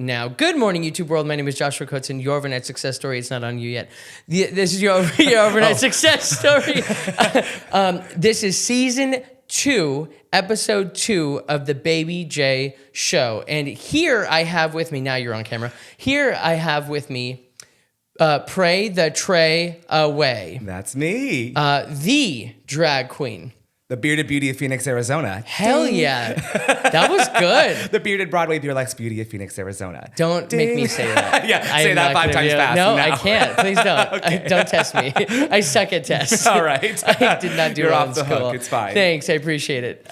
now. Good morning, YouTube world. My name is Joshua Coates, and your overnight success story. It's not on you yet. This is your overnight success story. This is season 2, episode 2 of the Baby J show. And here I have with me, now you're on camera, here I have with me Pray the Trey Away. That's me. The drag queen. The bearded beauty of Phoenix, Arizona. Hell yeah. That was good. The bearded Broadway burlesque beauty of Phoenix, Arizona. Don't make me say that. Yeah, say that 5 times fast. No, now. I can't. Please don't. Okay. Don't test me. I suck at tests. All right. I did not do You're well off the in school. hook. It's fine. Thanks. I appreciate it.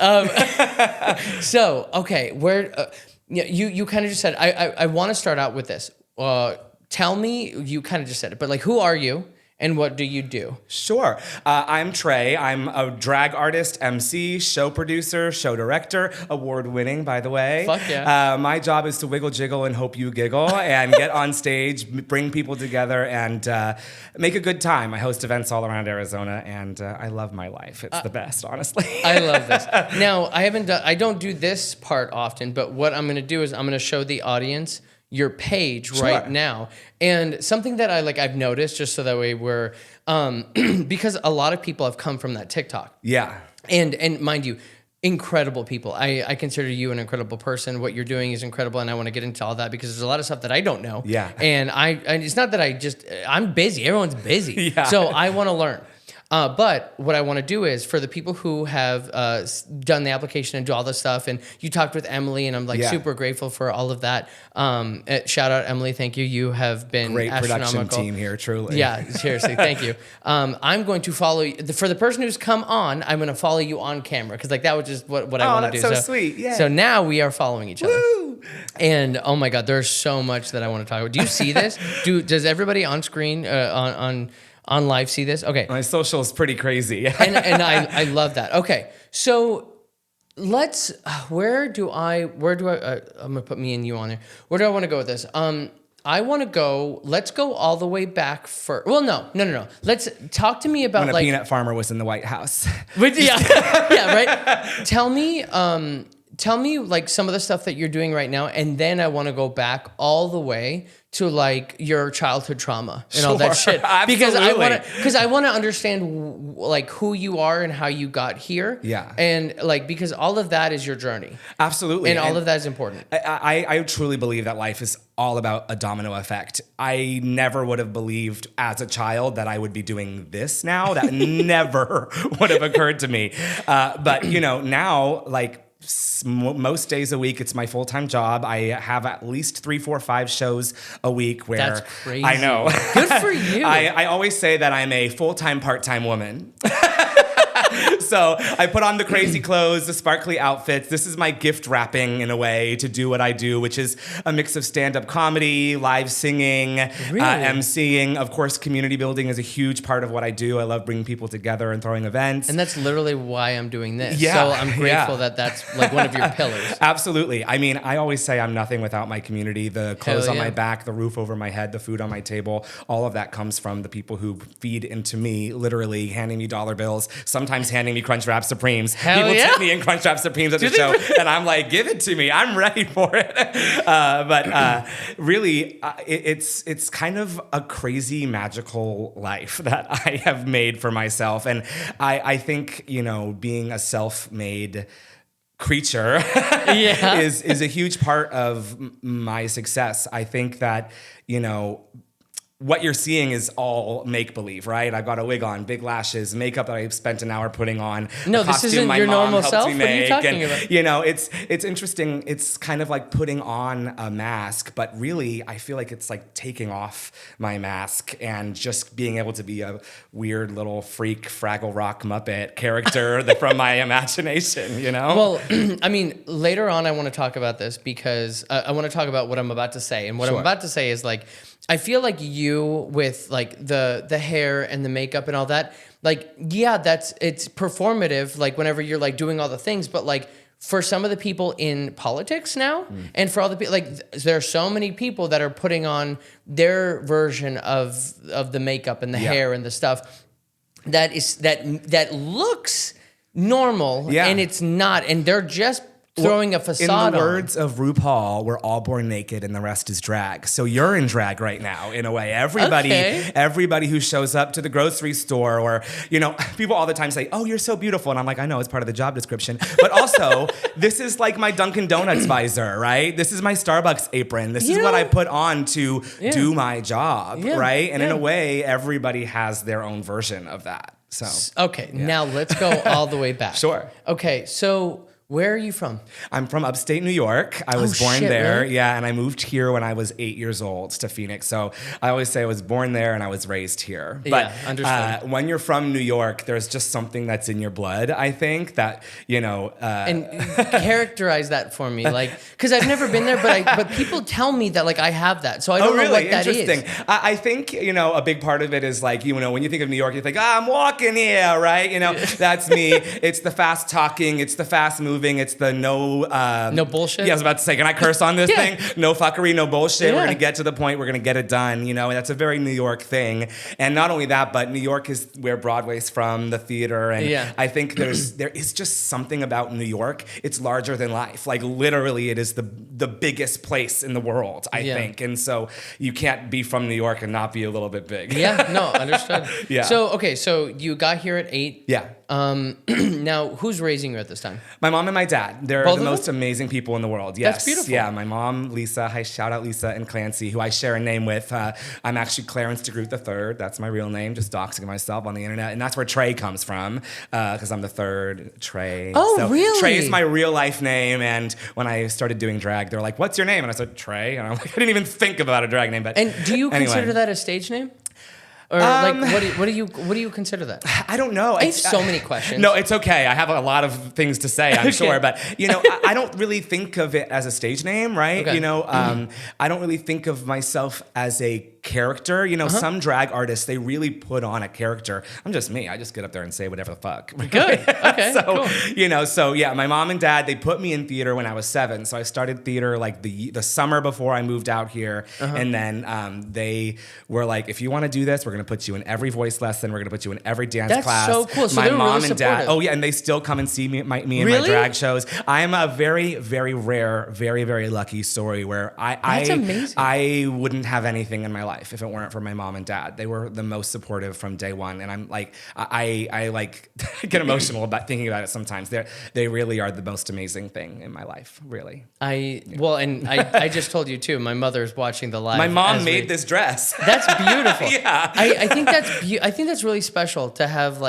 So, okay, where you kind of just said, I want to start out with this. Tell me, you kind of just said it, but like, who are you? And what do you do? Sure. I'm Trey. I'm a drag artist, MC, show producer, show director, award-winning, by the way. Fuck yeah. My job is to wiggle, jiggle, and hope you giggle, and get on stage, bring people together, and make a good time. I host events all around Arizona, and I love my life. It's the best, honestly. I love this. Now, I don't do this part often, but what I'm going to do is I'm going to show the audience your page right now. And something that I've noticed, just so that way we're, because a lot of people have come from that TikTok. Yeah. And mind you, incredible people. I consider you an incredible person. What you're doing is incredible, and I want to get into all that because there's a lot of stuff that I don't know. Yeah. And it's not that I'm busy. Everyone's busy. Yeah. So I want to learn. But what I want to do is for the people who have done the application and do all this stuff, and you talked with Emily, and I'm super grateful for all of that. Shout out Emily, thank you. You have been great astronomical. production team here, truly. Yeah, seriously, thank you. I'm going to follow you. For the person who's come on, I'm going to follow you on camera because that was just what I want to do. Oh, that's so sweet. Yeah. So now we are following each other. Woo! And oh my God, there's so much that I want to talk about. Do you see this? Does everybody on screen on live see this? Okay. My social is pretty crazy. and I love that. Okay. So let's, where do I, I'm going to put me and you on there. Where do I want to go with this? Let's go all the way back first. Well, no. Let's talk to me about when a peanut farmer was in the White House. Yeah, right. Tell me like some of the stuff that you're doing right now. And then I want to go back all the way to like your childhood trauma and all that shit. Because I want to understand like who you are and how you got here. Yeah. And like, because all of that is your journey. Absolutely. And all of that is important. I truly believe that life is all about a domino effect. I never would have believed as a child that I would be doing this now. That never would have occurred to me. But now like, most days a week, it's my full-time job. I have at least 3, 4, 5 shows a week where that's crazy. I know. Good for you. I always say that I'm a full-time, part-time woman. So I put on the crazy clothes, the sparkly outfits. This is my gift wrapping in a way to do what I do, which is a mix of stand-up comedy, live singing, emceeing. Of course, community building is a huge part of what I do. I love bringing people together and throwing events. And that's literally why I'm doing this. Yeah, so I'm grateful that that's like one of your pillars. Absolutely. I mean, I always say I'm nothing without my community. The clothes on my back, the roof over my head, the food on my table, all of that comes from the people who feed into me, literally handing me dollar bills, sometimes handing me Crunchwrap Supremes. People tip me in Crunchwrap Supremes at the show, and I'm like, give it to me. I'm ready for it. But really, it's kind of a crazy, magical life that I have made for myself. And I think, being a self-made creature is a huge part of my success. I think that, what you're seeing is all make-believe, right? I've got a wig on, big lashes, makeup that I spent an hour putting on. No, this isn't your normal self. What are you talking about? It's interesting. It's kind of like putting on a mask, but really, I feel like it's like taking off my mask and just being able to be a weird little freak Fraggle Rock Muppet character from my imagination, Well, I mean, later on, I want to talk about this because I want to talk about what I'm about to say. And what I'm about to say is like, I feel like you with like the hair and the makeup and all that, like, yeah, it's performative, like whenever you're like doing all the things, but like for some of the people in politics now and for all the people, like there are so many people that are putting on their version of the makeup and the hair and the stuff that looks normal and it's not, and they're just throwing a facade in the words of RuPaul, we're all born naked and the rest is drag. So you're in drag right now, in a way. Everybody who shows up to the grocery store or, people all the time say, oh, you're so beautiful. And I'm like, I know, it's part of the job description. But also, this is like my Dunkin' Donuts visor, right? This is my Starbucks apron. This is what I put on to do my job, right? And in a way, everybody has their own version of that. So now let's go all the way back. Sure. Okay, so where are you from? I'm from upstate New York. I was born there. Really? Yeah, and I moved here when I was 8 years old to Phoenix. So I always say I was born there and I was raised here. But understood. When you're from New York, there's just something that's in your blood, I think, that, and characterize that for me, because I've never been there, but people tell me that, I have that. So I don't know what that is. Interesting. I think, a big part of it is, when you think of New York, you think, I'm walking here, right? That's me. It's the fast talking. It's the fast moving. It's the no bullshit. Yeah, I was about to say, can I curse on this thing? No fuckery, no bullshit. Yeah. We're gonna get to the point. We're gonna get it done. And that's a very New York thing. And not only that, but New York is where Broadway's from, the theater. And I think there is just something about New York. It's larger than life. Literally, it is the biggest place in the world, I think. And so you can't be from New York and not be a little bit big. Yeah, no, understood. Yeah. So you got here at 8. Yeah. Now, who's raising you at this time? My mom and my dad. They're Both the most amazing people in the world. Yes. That's beautiful. Yeah, my mom, Lisa. Hi, shout out Lisa and Clancy, who I share a name with. I'm actually Clarence DeGroot III. That's my real name, just doxing myself on the internet. And that's where Trey comes from, because I'm the third Trey. Oh, really? Trey is my real life name. And when I started doing drag, they're like, what's your name? And I said, Trey. And I'm like, I didn't even think about a drag name. But and do you consider that a stage name? Or what do you consider that? I don't know. I have so many questions. No, it's okay. I have a lot of things to say, I'm sure, but I don't really think of it as a stage name, right? Okay. I don't really think of myself as a character. Some drag artists, they really put on a character. I'm just me. I just get up there and say whatever the fuck. Good. Okay. Cool. My mom and dad, they put me in theater when I was 7. So I started theater the summer before I moved out here, and then they were like, if you want to do this, we're going to put you in every voice lesson. We're going to put you in every dance class. That's so cool. So my they were mom really and dad. supportive. Oh yeah, and they still come and see me in my Really? drag shows. I am a very, very rare, very, very lucky story where That's amazing. I wouldn't have anything in my life if it weren't for my mom and dad. They were the most supportive from day one, and I'm like, I get emotional about thinking about it sometimes. They really are the most amazing thing in my life, really. I just told you too. My mother's watching the live. My mom made this dress. That's beautiful. Yeah. I think that's really special to have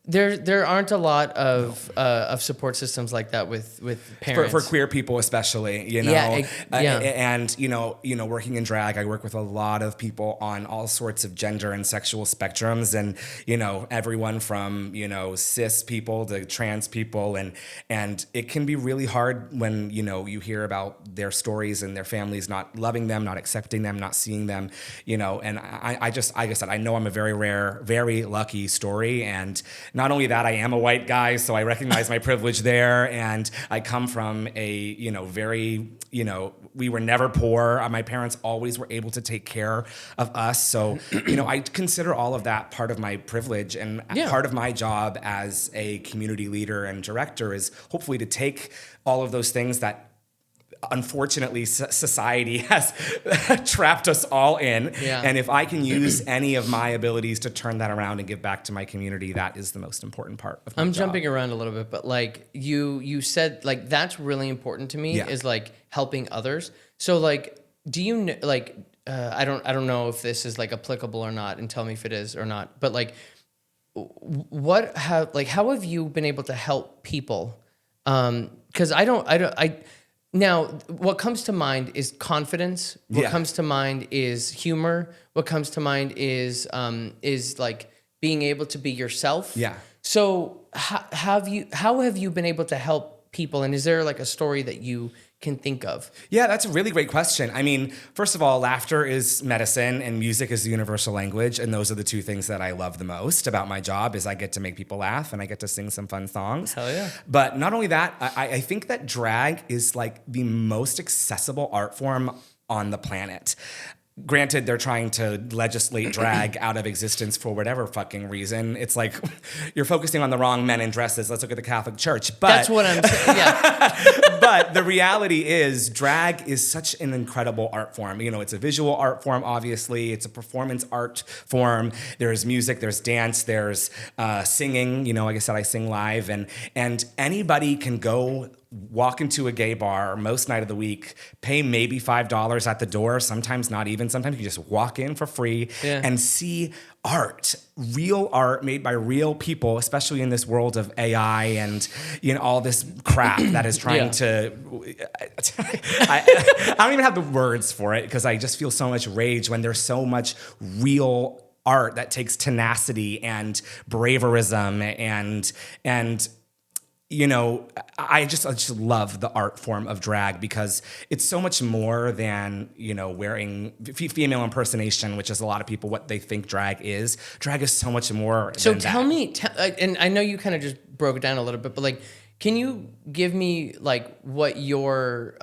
There aren't a lot of support systems like that with parents for queer people, especially. And working in drag, I work with a lot of people on all sorts of gender and sexual spectrums, and everyone from cis people to trans people, and it can be really hard when you hear about their stories and their families not loving them, not accepting them, not seeing them, and I just, like I said, I know I'm a very rare, very lucky story, and not only that, I am a white guy, so I recognize my privilege there, and I come from a, very, we were never poor. My parents always were able to take care of us, so, I consider all of that part of my privilege, and part of my job as a community leader and director is hopefully to take all of those things that unfortunately society has trapped us all in. Yeah. And if I can use any of my abilities to turn that around and give back to my community, that is the most important part of my job. Jumping around a little bit, but you said that's really important to me is helping others. So do you I don't know if this is applicable or not, and tell me if it is or not, but how have you been able to help people? Because now, what comes to mind is confidence. What comes to mind is humor. What comes to mind is being able to be yourself. Yeah. So how have you been able to help people? And is there a story that you can think of? Yeah, that's a really great question. I mean, first of all, laughter is medicine and music is the universal language. And those are the two things that I love the most about my job is I get to make people laugh and I get to sing some fun songs. Hell yeah. But not only that, I think that drag is the most accessible art form on the planet. Granted, they're trying to legislate drag out of existence for whatever fucking reason. It's like you're focusing on the wrong men in dresses. Let's look at the Catholic Church. But that's what I'm saying. Yeah. But the reality is, drag is such an incredible art form. You know, it's a visual art form, obviously. It's a performance art form. There's music, there's dance, there's singing. You know, like I said, I sing live, and anybody can go walk into a gay bar most night of the week, pay maybe $5 at the door, sometimes not even. Sometimes you just walk in for free and see art, real art made by real people, especially in this world of AI and, you know, all this crap that is trying to... I don't even have the words for it because I just feel so much rage when there's so much real art that takes tenacity and braverism and you know, I just love the art form of drag because it's so much more than, you know, wearing female impersonation, which is a lot of people what they think drag is. Drag is so much more so than tell that. me, and I know you kind of just broke it down a little bit, but like, can you give me like what your,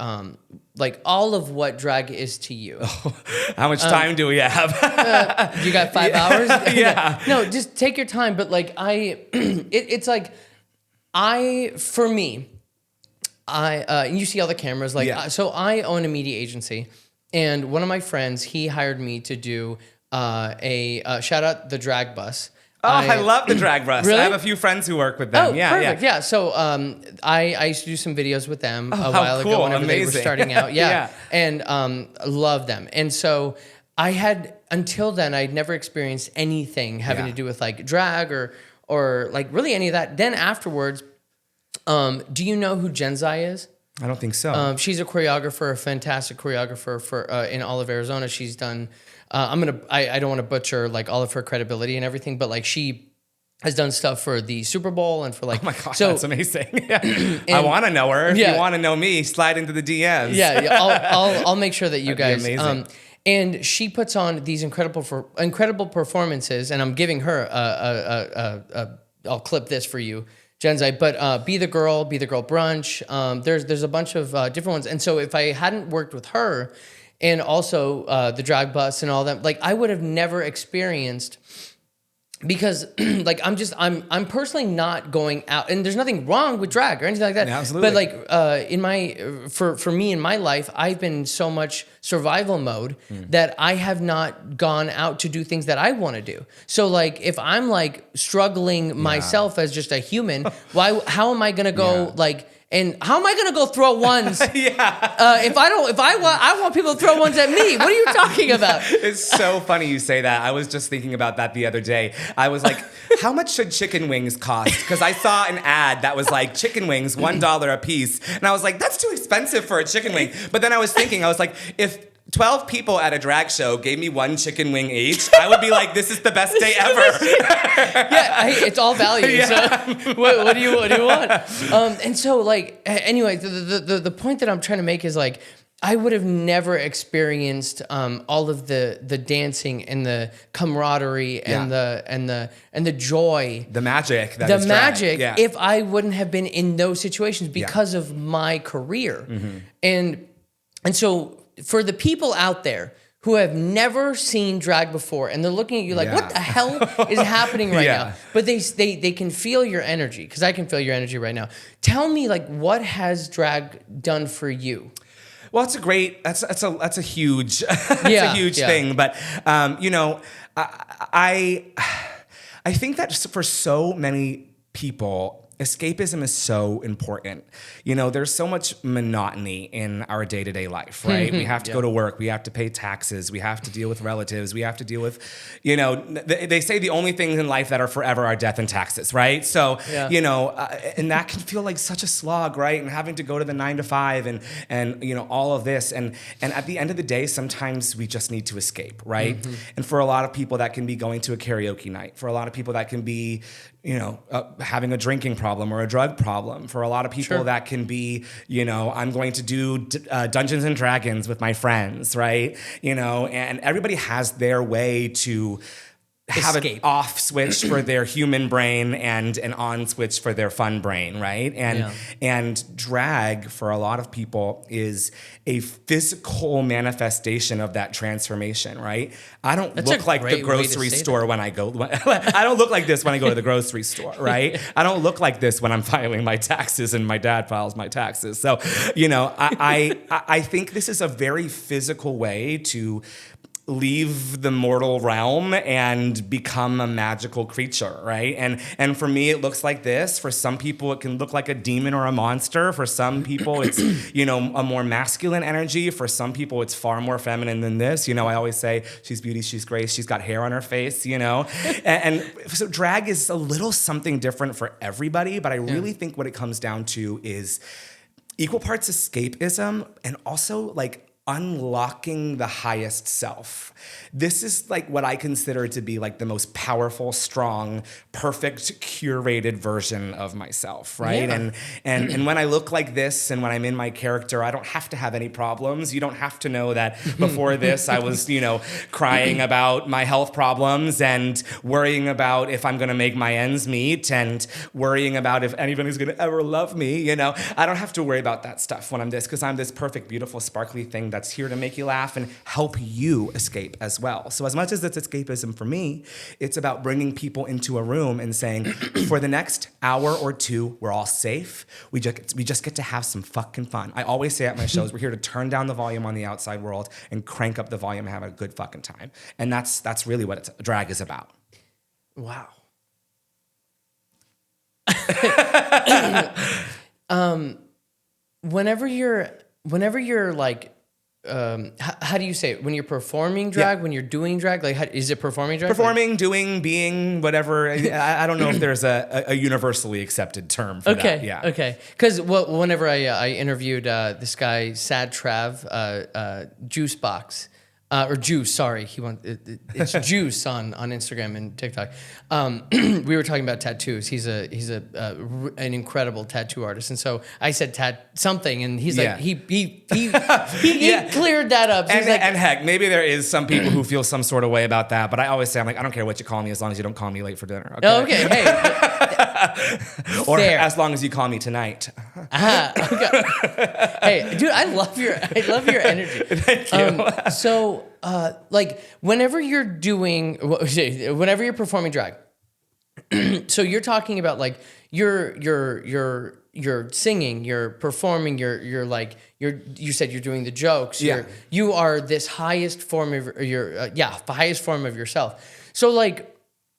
like all of what drag is to you? How much time do we have? You got 5 hours? Yeah. No, just take your time. But like it's like, for me, you see all the cameras, like, so I own a media agency, and one of my friends, he hired me to do a shout out the drag bus. Oh, I love the drag bus. Really? I have a few friends who work with them. Oh, perfect. Yeah. So I used to do some videos with them a while ago whenever they were starting out. Yeah. And love them. And so I had, until then, I'd never experienced anything having to do with like drag or like really any of that. Then afterwards, do you know who Genzai is? I don't think so. She's a choreographer, a fantastic choreographer for in all of Arizona. She's done. I don't want to butcher like all of her credibility and everything, but like she has done stuff for the Super Bowl and for like. Oh my God, that's amazing! I want to know her. If you want to know me, slide into the DMs. I'll make sure that you guys. Amazing. And she puts on these incredible performances, and I'm giving her I'll clip this for you, Genzai, but Be the Girl brunch. There's a bunch of different ones, and so if I hadn't worked with her, and also the drag bus and all that, like I would have never experienced. Because like I'm personally not going out, and there's nothing wrong with drag or anything like that. Yeah, absolutely. But like for me in my life, I've been so much survival mode that I have not gone out to do things that I want to do. So like if I'm like struggling myself as just a human, how am I gonna go like? And how am I gonna go throw ones? If I want people to throw ones at me. What are you talking about? It's so funny you say that. I was just thinking about that the other day. I was like, how much should chicken wings cost? Because I saw an ad that was like chicken wings, $1 a piece. And I was like, that's too expensive for a chicken wing. But then I was thinking, like, if 12 people at a drag show gave me one chicken wing each, I would be like, this is the best day ever. It's all value. Yeah. So what do you want? And so like, anyway, the point that I'm trying to make is like, I would have never experienced all of the dancing and the camaraderie and the joy, the magic, if I wouldn't have been in those situations because of my career. And so for the people out there who have never seen drag before and they're looking at you like, what the hell is happening right now? But they can feel your energy, because I can feel your energy right now. Tell me, like, what has drag done for you? Well, that's a huge thing. But you know, I think that for so many people, escapism is so important. You know, there's so much monotony in our day-to-day life, right? We have to go to work. We have to pay taxes. We have to deal with relatives. We have to deal with, you know, they say the only things in life that are forever are death and taxes, right? So, you know, and that can feel like such a slog, right? And having to go to the 9 to 5 and you know, all of this. And at the end of the day, sometimes we just need to escape, right? And for a lot of people, that can be going to a karaoke night. For a lot of people, that can be, you know, having a drinking problem or a drug problem. For a lot of people, that can be, you know, I'm going to do Dungeons and Dragons with my friends, right? You know, and everybody has their way to have escape. an off switch for their human brain and an on switch for their fun brain, right? And drag for a lot of people is a physical manifestation of that transformation, right? I don't look like the grocery store when I go. I don't look like this when I go to the grocery store, right? I don't look like this when I'm filing my taxes and my dad files my taxes. So, I think this is a very physical way to leave the mortal realm and become a magical creature, right? And for me, it looks like this. For some people, it can look like a demon or a monster. For some people, it's, a more masculine energy. For some people, it's far more feminine than this. I always say, she's beauty, she's grace, she's got hair on her face, And so drag is a little something different for everybody, but I really think what it comes down to is equal parts escapism and also like unlocking the highest self. This is like what I consider to be like the most powerful, strong, perfect, curated version of myself, right? Yeah. And when I look like this and when I'm in my character, I don't have to have any problems. You don't have to know that before this I was, crying about my health problems and worrying about if I'm going to make my ends meet and worrying about if anybody's going to ever love me, I don't have to worry about that stuff when I'm this, because I'm this perfect, beautiful, sparkly thing that's here to make you laugh and help you escape as well. So as much as it's escapism for me, it's about bringing people into a room and saying, for the next hour or two, we're all safe. We just get to have some fucking fun. I always say at my shows, we're here to turn down the volume on the outside world and crank up the volume and have a good fucking time. And that's really what drag is about. Wow. Whenever you're like, how do you say it? When you're performing drag, when you're doing drag, like, is it performing drag? Performing, doing, being, whatever. I don't know if there's a universally accepted term for that. Yeah. Okay. Because whenever I interviewed this guy, Sad Trav, Juice Box, or Juice, sorry, it's Juice on Instagram and TikTok. We were talking about tattoos. He's an incredible tattoo artist, and so I said something, and he's like he cleared that up. So and heck, maybe there is some people who feel some sort of way about that, but I always say, I'm like, I don't care what you call me as long as you don't call me late for dinner. Okay. Okay. Hey. Or fair. As long as you call me tonight. Okay. Hey, dude, I love your energy. Thank you. So, like, whenever you're performing drag, so you're talking about like you're singing, you're performing, you said you're doing the jokes. Yeah. You are this highest form of the highest form of yourself. So like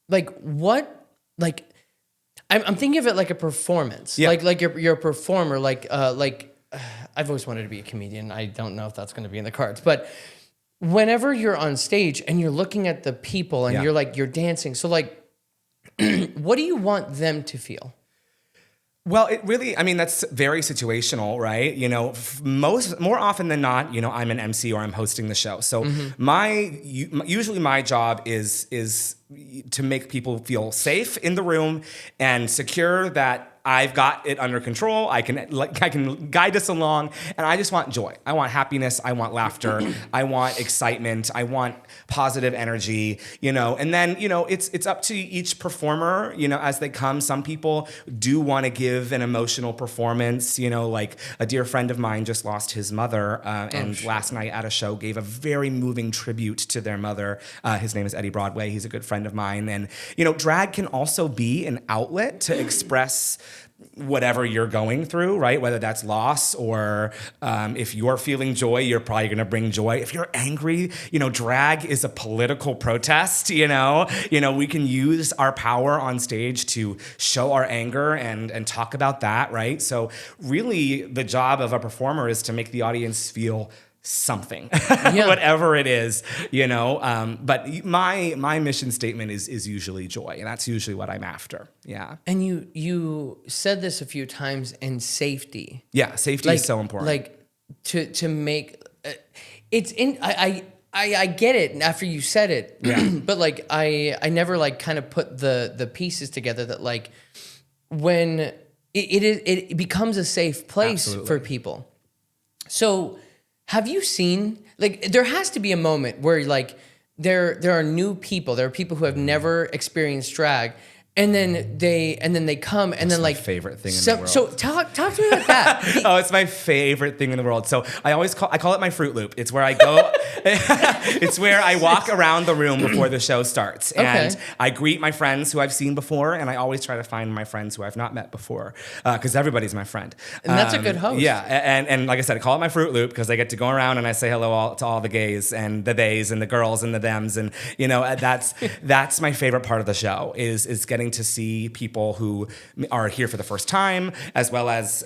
what, like, I'm thinking of it like a performance. Yeah. Like you're a performer. I've always wanted to be a comedian. I don't know if that's going to be in the cards, but whenever you're on stage and you're looking at the people and you're dancing, so like, what do you want them to feel? Well, it really, that's very situational, right? More often than not, I'm an MC or I'm hosting the show. So usually my job is to make people feel safe in the room and secure that I've got it under control. I can guide us along, and I just want joy. I want happiness. I want laughter. I want excitement. I want positive energy. And then it's up to each performer. As they come, some people do want to give an emotional performance. Like a dear friend of mine just lost his mother, and last night at a show gave a very moving tribute to their mother. His name is Eddie Broadway. He's a good friend of mine, and drag can also be an outlet to express whatever you're going through, right? Whether that's loss or if you're feeling joy, you're probably going to bring joy. If you're angry, drag is a political protest, we can use our power on stage to show our anger and talk about that, right? So really the job of a performer is to make the audience feel something, whatever it is, but my mission statement is usually joy, and that's usually what I'm after. Yeah. And you said this a few times, and safety. Yeah. Safety is so important. Like to make it's in, I get it after you said it, but like, I never like kind of put the pieces together that like when it becomes a safe place for people. So have you seen, like, there has to be a moment where like there are new people. There are people who have never experienced drag. And then they come and then like favorite thing in the world. So talk to me about that. Oh, it's my favorite thing in the world. So I call it my Fruit Loop. It's where I go. It's where I walk around the room before the show starts, and I greet my friends who I've seen before, and I always try to find my friends who I've not met before, because everybody's my friend. And that's a good host. Yeah, and like I said, I call it my Fruit Loop because I get to go around and I say hello to all the gays and the theys and the girls and the thems, and that's my favorite part of the show is getting to see people who are here for the first time, as well as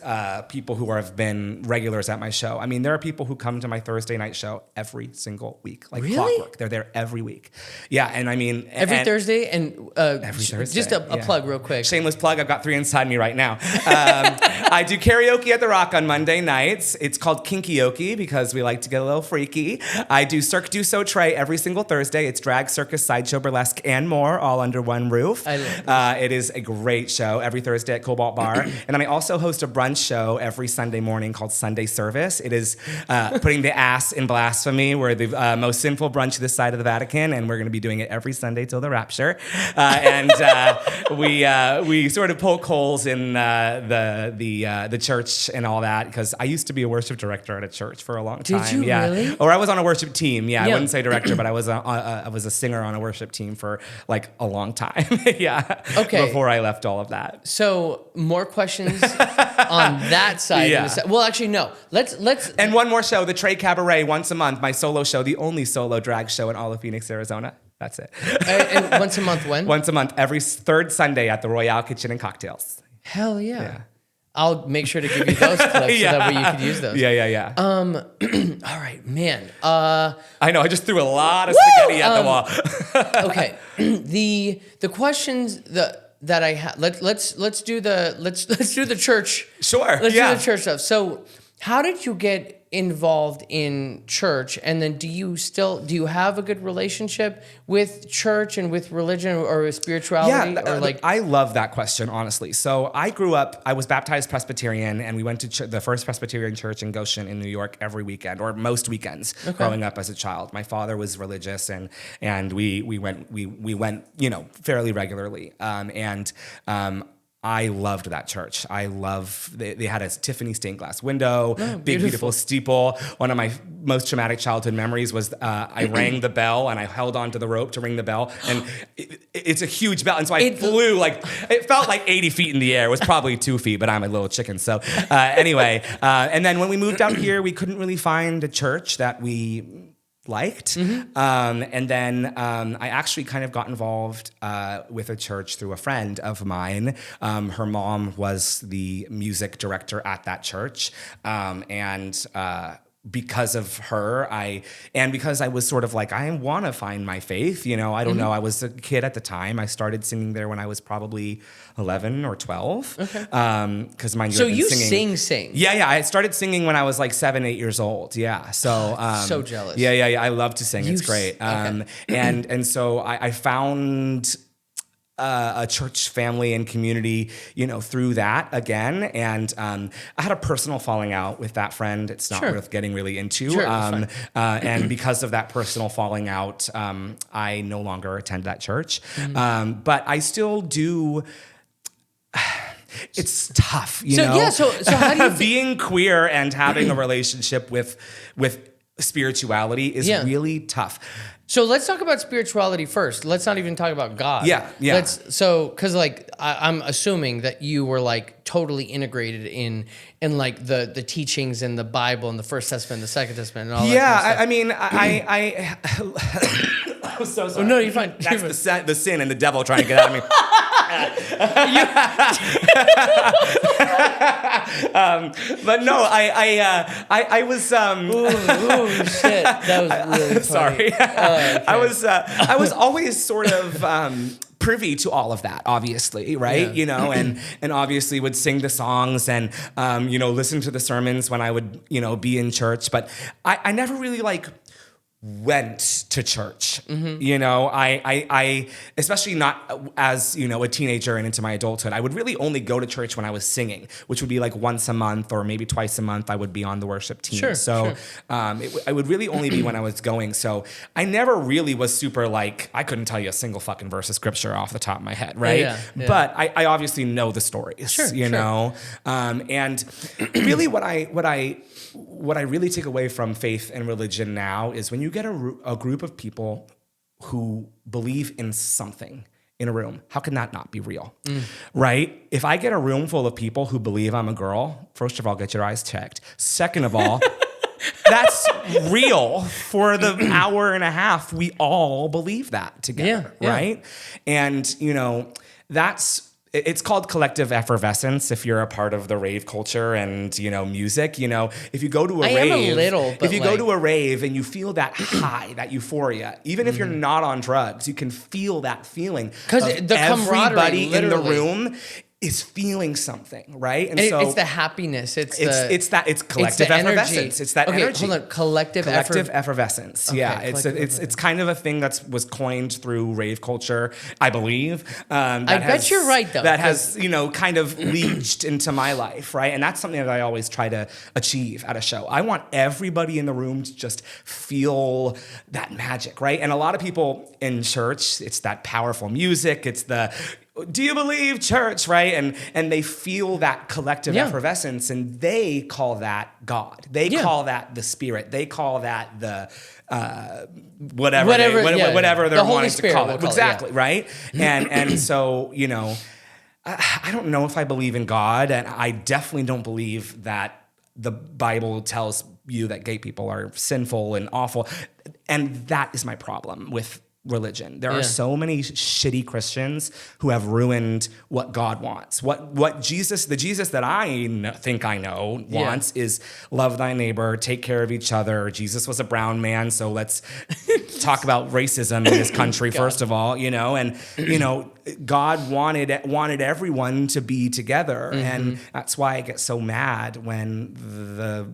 people who have been regulars at my show. I mean, there are people who come to my Thursday night show every single week, like clockwork. They're there every week. Yeah, and I mean... Every Thursday? And every Thursday. Just a plug real quick. Shameless plug. I've got 3 inside me right now. I do karaoke at the Rock on Monday nights. It's called Kinkyoke because we like to get a little freaky. I do Cirque Du So Trey every single Thursday. It's drag, circus, sideshow, burlesque, and more, all under one roof. I love it. It is a great show every Thursday at Cobalt Bar. And then I also host a brunch show every Sunday morning called Sunday Service. It is putting the ass in blasphemy. We're the most sinful brunch this side of the Vatican, and we're going to be doing it every Sunday till the rapture. We sort of poke holes in the church and all that, because I used to be a worship director at a church for a long time. Did you really? Or I was on a worship team. Yeah, I wouldn't say director, but I was a singer on a worship team for like a long time. Yeah. Okay. Before I left all of that. So more questions on that side. Yeah. Well, actually, no. Let's. And one more show, the Trey Cabaret, once a month, my solo show, the only solo drag show in all of Phoenix, Arizona. That's it. And once a month when? Once a month, every third Sunday at the Royale Kitchen and Cocktails. Hell yeah. I'll make sure to give you those clips so that way you could use those. Yeah. All right, man. I know, I just threw a lot of spaghetti at the wall. Okay. The questions that I have. Let's do the church. Sure. Let's do the church stuff. So, how did you get involved in church, and then do you have a good relationship with church and with religion or with spirituality? I love that question, honestly. So I grew up, I was baptized Presbyterian, and we went to the First Presbyterian Church in Goshen in New York every weekend, or most weekends, growing up as a child. My father was religious, and we went fairly regularly. I loved that church. They had a Tiffany stained glass window, big, beautiful steeple. One of my most traumatic childhood memories was I rang the bell and I held onto the rope to ring the bell. And it's a huge bell. And so I flew it felt like 80 feet in the air. It was probably 2 feet, but I'm a little chicken. So anyway, and then when we moved out here, we couldn't really find a church that we liked. And then I actually kind of got involved with a church through a friend of mine. Her mom was the music director at that church. Because of her, because I was sort of like, I want to find my faith, I don't know. I was a kid at the time. I started singing there when I was probably 11 or 12. Okay. Because mind you, so I've been you singing. sing? Yeah. I started singing when I was like 7, 8 years old. Yeah. So so jealous. Yeah. I love to sing. It's great. And so I found a church family and community, through that again. And I had a personal falling out with that friend. It's not worth getting really into. Sure, and because of that personal falling out, I no longer attend that church. But I still do. It's tough, So how do you being queer and having a relationship with spirituality is really tough. So let's talk about spirituality first. Let's not even talk about God. Yeah. Because I'm assuming that you were like totally integrated in like the teachings in the Bible and the First Testament, and the Second Testament, and all that. Yeah, I'm so sorry. Oh, no, you're fine. That's the sin and the devil trying to get out of me. But no, I was. Ooh, shit! That was really funny. Sorry. Okay. I was always sort of privy to all of that, obviously, right? Yeah. And obviously would sing the songs and listen to the sermons when I would be in church. But I never really went to church. You know, I especially not as, you know, a teenager and into my adulthood, I would really only go to church when I was singing, which would be like once a month or maybe twice a month I would be on the worship team. It would really only be when I was going. So I never really was super like, I couldn't tell you a single fucking verse of scripture off the top of my head, right? Yeah. But I obviously know the stories, you know? And really what I really take away from faith and religion now is when you get a group of people who believe in something in a room, how can that not be real? Right? If I get a room full of people who believe I'm a girl, first of all, get your eyes checked. Second of all, that's real. For the hour and a half, we all believe that together, right? And, you know, it's called collective effervescence if you're a part of the rave culture and, you know, music. You know, if you go to go to a rave and you feel that high, that euphoria, even if you're not on drugs, you can feel that feeling. Because everybody in the room is feeling something, right? And so it's the happiness. It's collective effervescence. It's that energy. Hold on, collective effervescence. Okay, yeah, it's kind of a thing that was coined through rave culture, I believe. I bet you're right, though. That has, you know, kind of leached into my life, right? And that's something that I always try to achieve at a show. I want everybody in the room to just feel that magic, right? And a lot of people in church, it's that powerful music. It's the do you believe church, right? And they feel that collective effervescence, and they call that God. They call that the Spirit. They call that the whatever they're wanting to call it. Exactly, right? And so, you know, I don't know if I believe in God, and I definitely don't believe that the Bible tells you that gay people are sinful and awful. And that is my problem with religion. There are so many shitty Christians who have ruined what God wants. What Jesus, the Jesus that I think I know wants is love thy neighbor, take care of each other. Jesus was a brown man, so let's talk about racism in this country first of all, you know, and you know, God wanted everyone to be together, and that's why I get so mad when the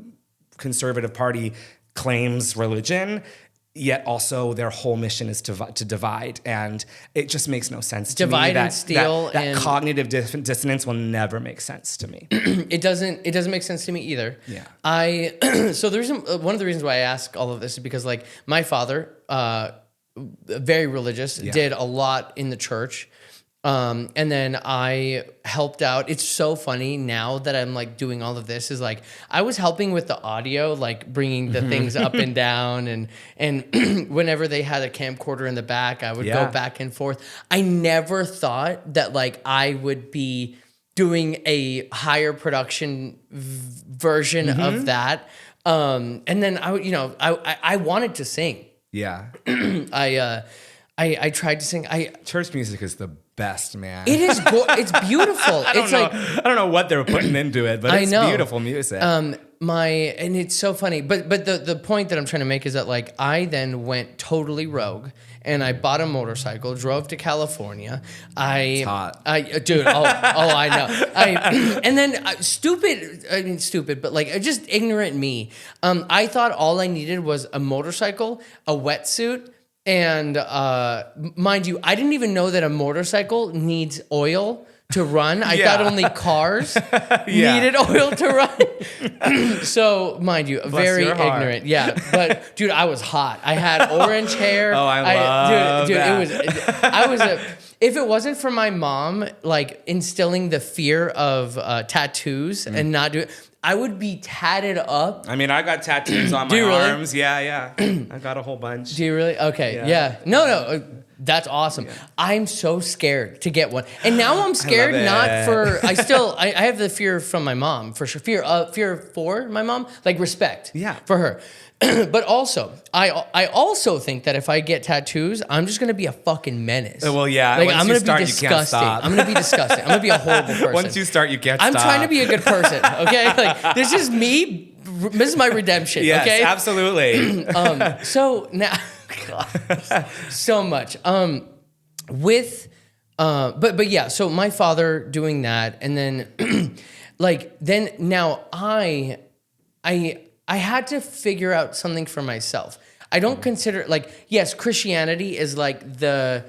conservative party claims religion, yet also their whole mission is to divide, and it just makes no sense to me. Divide and steal. That cognitive dissonance will never make sense to me. It doesn't make sense to me either. Yeah. So there's one of the reasons why I ask all of this is because like my father, very religious, did a lot in the church. And then I helped out. It's so funny now that I'm like doing all of this is like, I was helping with the audio, like bringing the things up and down. And whenever they had a camcorder in the back, I would go back and forth. I never thought that like I would be doing a higher production version of that. And then I wanted to sing. Yeah. I tried to sing. Church music is the best, man. It is. It's beautiful. I don't know what they're putting into it, but it's beautiful music. And it's so funny. But the point that I'm trying to make is that like I then went totally rogue and I bought a motorcycle, drove to California. It's hot. Dude. I know. And then stupid, but like just ignorant me. I thought all I needed was a motorcycle, a wetsuit. And mind you, I didn't even know that a motorcycle needs oil to run. I thought only cars needed oil to run. So, mind you, very ignorant. Yeah, but dude, I was hot. I had orange hair. Oh, I love that. If it wasn't for my mom, like instilling the fear of tattoos and not do it, I would be tatted up. I mean, I got tattoos on my arms. Yeah. I got a whole bunch. Do you really? Okay, yeah. No. That's awesome. Yeah. I'm so scared to get one. And now I'm scared not for, I have the fear from my mom, for sure. Fear for my mom, like respect for her. But also, I also think that if I get tattoos, I'm just gonna be a fucking menace. Well, yeah. Like I'm gonna be disgusting. I'm gonna be disgusting. I'm gonna be a horrible person. Once you start, you can't stop. I'm trying to be a good person. Okay, like this is me. This is my redemption. Yes, okay, absolutely. So now, God, so much. But yeah. So my father doing that, and then, now I had to figure out something for myself. I don't consider like, yes, Christianity is like the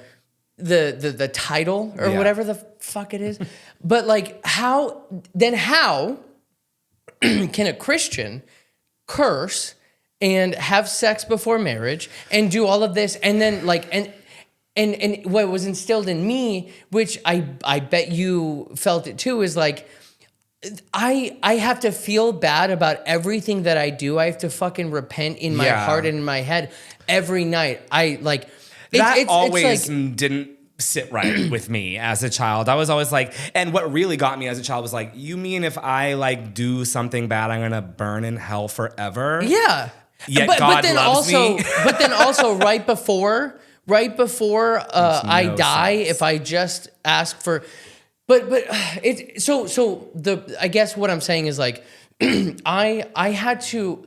title or whatever the fuck it is. But like how can a Christian curse and have sex before marriage and do all of this and then like and what was instilled in me, which I bet you felt it too, is like I have to feel bad about everything that I do. I have to fucking repent in my heart and in my head every night. I like it's always didn't sit right with me as a child. I was always like, and what really got me as a child was like, you mean if I like do something bad, I'm gonna burn in hell forever? Yeah. Yet God loves me. But then also right before I die, if I just ask for, but it's so I guess what I'm saying is like, I had to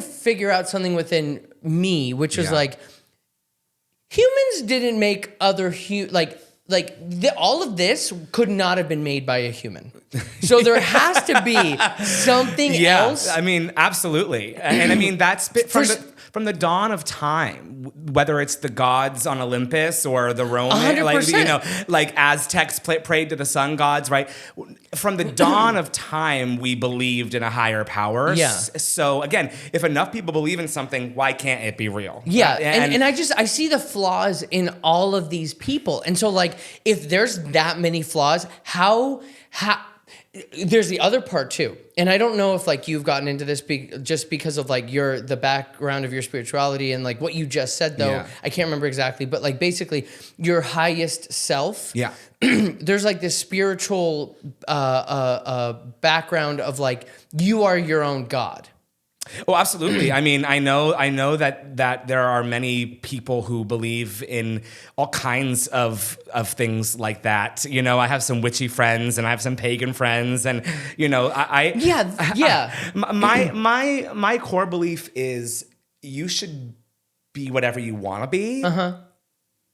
figure out something within me, which was like, humans didn't make other all of this could not have been made by a human. So there has to be something else. I mean, absolutely. And I mean, that's from the dawn of time, whether it's the gods on Olympus or the Roman, like Aztecs prayed to the sun gods, right? From the dawn of time, we believed in a higher power. Yeah. So again, if enough people believe in something, why can't it be real? Yeah. And I see the flaws in all of these people. And so like, if there's that many flaws, how there's the other part too. And I don't know if like you've gotten into this just because of like the background of your spirituality and like what you just said though. Yeah. I can't remember exactly, but like basically your highest self. Yeah. There's like this spiritual background of like you are your own God. Oh, absolutely. I mean, I know that there are many people who believe in all kinds of things like that. You know, I have some witchy friends and I have some pagan friends, and you know, my core belief is you should be whatever you want to be.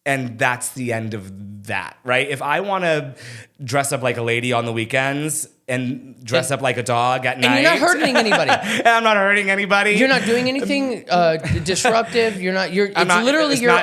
And that's the end of that, right? If I want to dress up like a lady on the weekends and dress up like a dog at night. And you're not hurting anybody. I'm not hurting anybody. You're not doing anything disruptive. It's not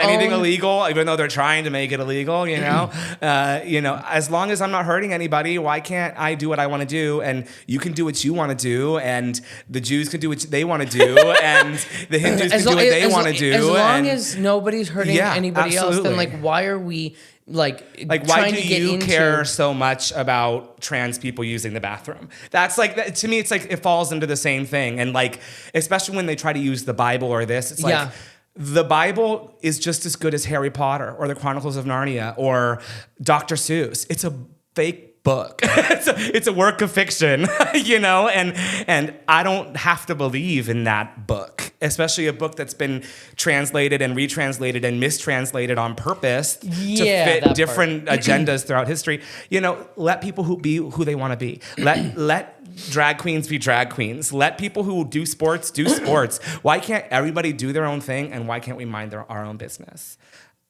anything illegal, even though they're trying to make it illegal, you know? As long as I'm not hurting anybody, why can't I do what I want to do? And you can do what you want to do, and the Jews can do what they want to do, and the Hindus can do what they want to do. As long as nobody's hurting anybody else, then like, why are we... Like why do you care so much about trans people using the bathroom? That's like, to me, it's like it falls into the same thing. And like, especially when they try to use the Bible or this, it's like the Bible is just as good as Harry Potter or the Chronicles of Narnia or Dr. Seuss. It's a fake book. It's a work of fiction, you know, and I don't have to believe in that book, especially a book that's been translated and retranslated and mistranslated on purpose to fit different agendas throughout history. You know, let people be who they want to be. Let drag queens be drag queens. Let people who do sports do sports. Why can't everybody do their own thing, and why can't we mind our own business?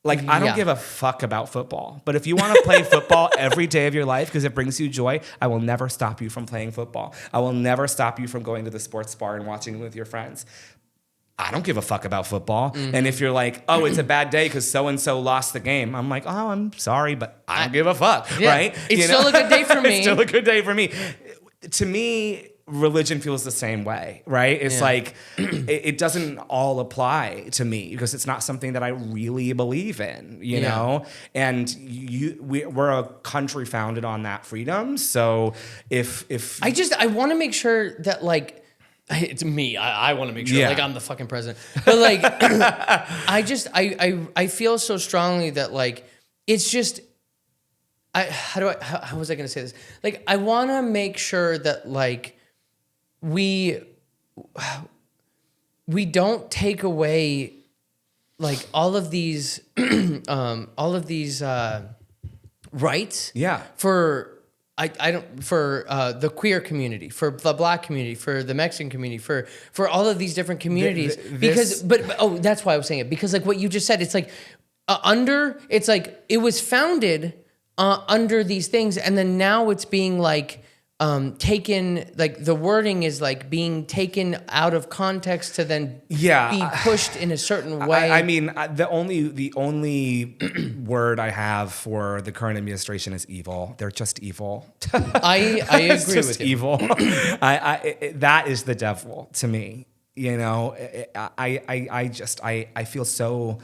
Like, I don't give a fuck about football. But if you want to play football every day of your life because it brings you joy, I will never stop you from playing football. I will never stop you from going to the sports bar and watching with your friends. I don't give a fuck about football. Mm-hmm. And if you're like, oh, it's a bad day because so-and-so lost the game, I'm like, oh, I'm sorry, but I don't give a fuck, right? It's still a good day for me. It's still a good day for me. To me, religion feels the same way, right? It's like, it doesn't all apply to me because it's not something that I really believe in, you know? And we're a country founded on that freedom. So if I want to make sure that like, it's me. I want to make sure like I'm the fucking president. But like, I feel so strongly that like, it's just, how was I going to say this? Like, I want to make sure that like, we don't take away like all of these rights for the queer community, for the Black community, for the Mexican community, for all of these different communities. But that's why I was saying it, because like what you just said, it's like it was founded under these things, and then now it's being like taken, like the wording is like being taken out of context to then be pushed in a certain way. I mean, the only word I have for the current administration is evil. They're just evil. I agree with you. Evil. That is the devil to me. You know, I feel so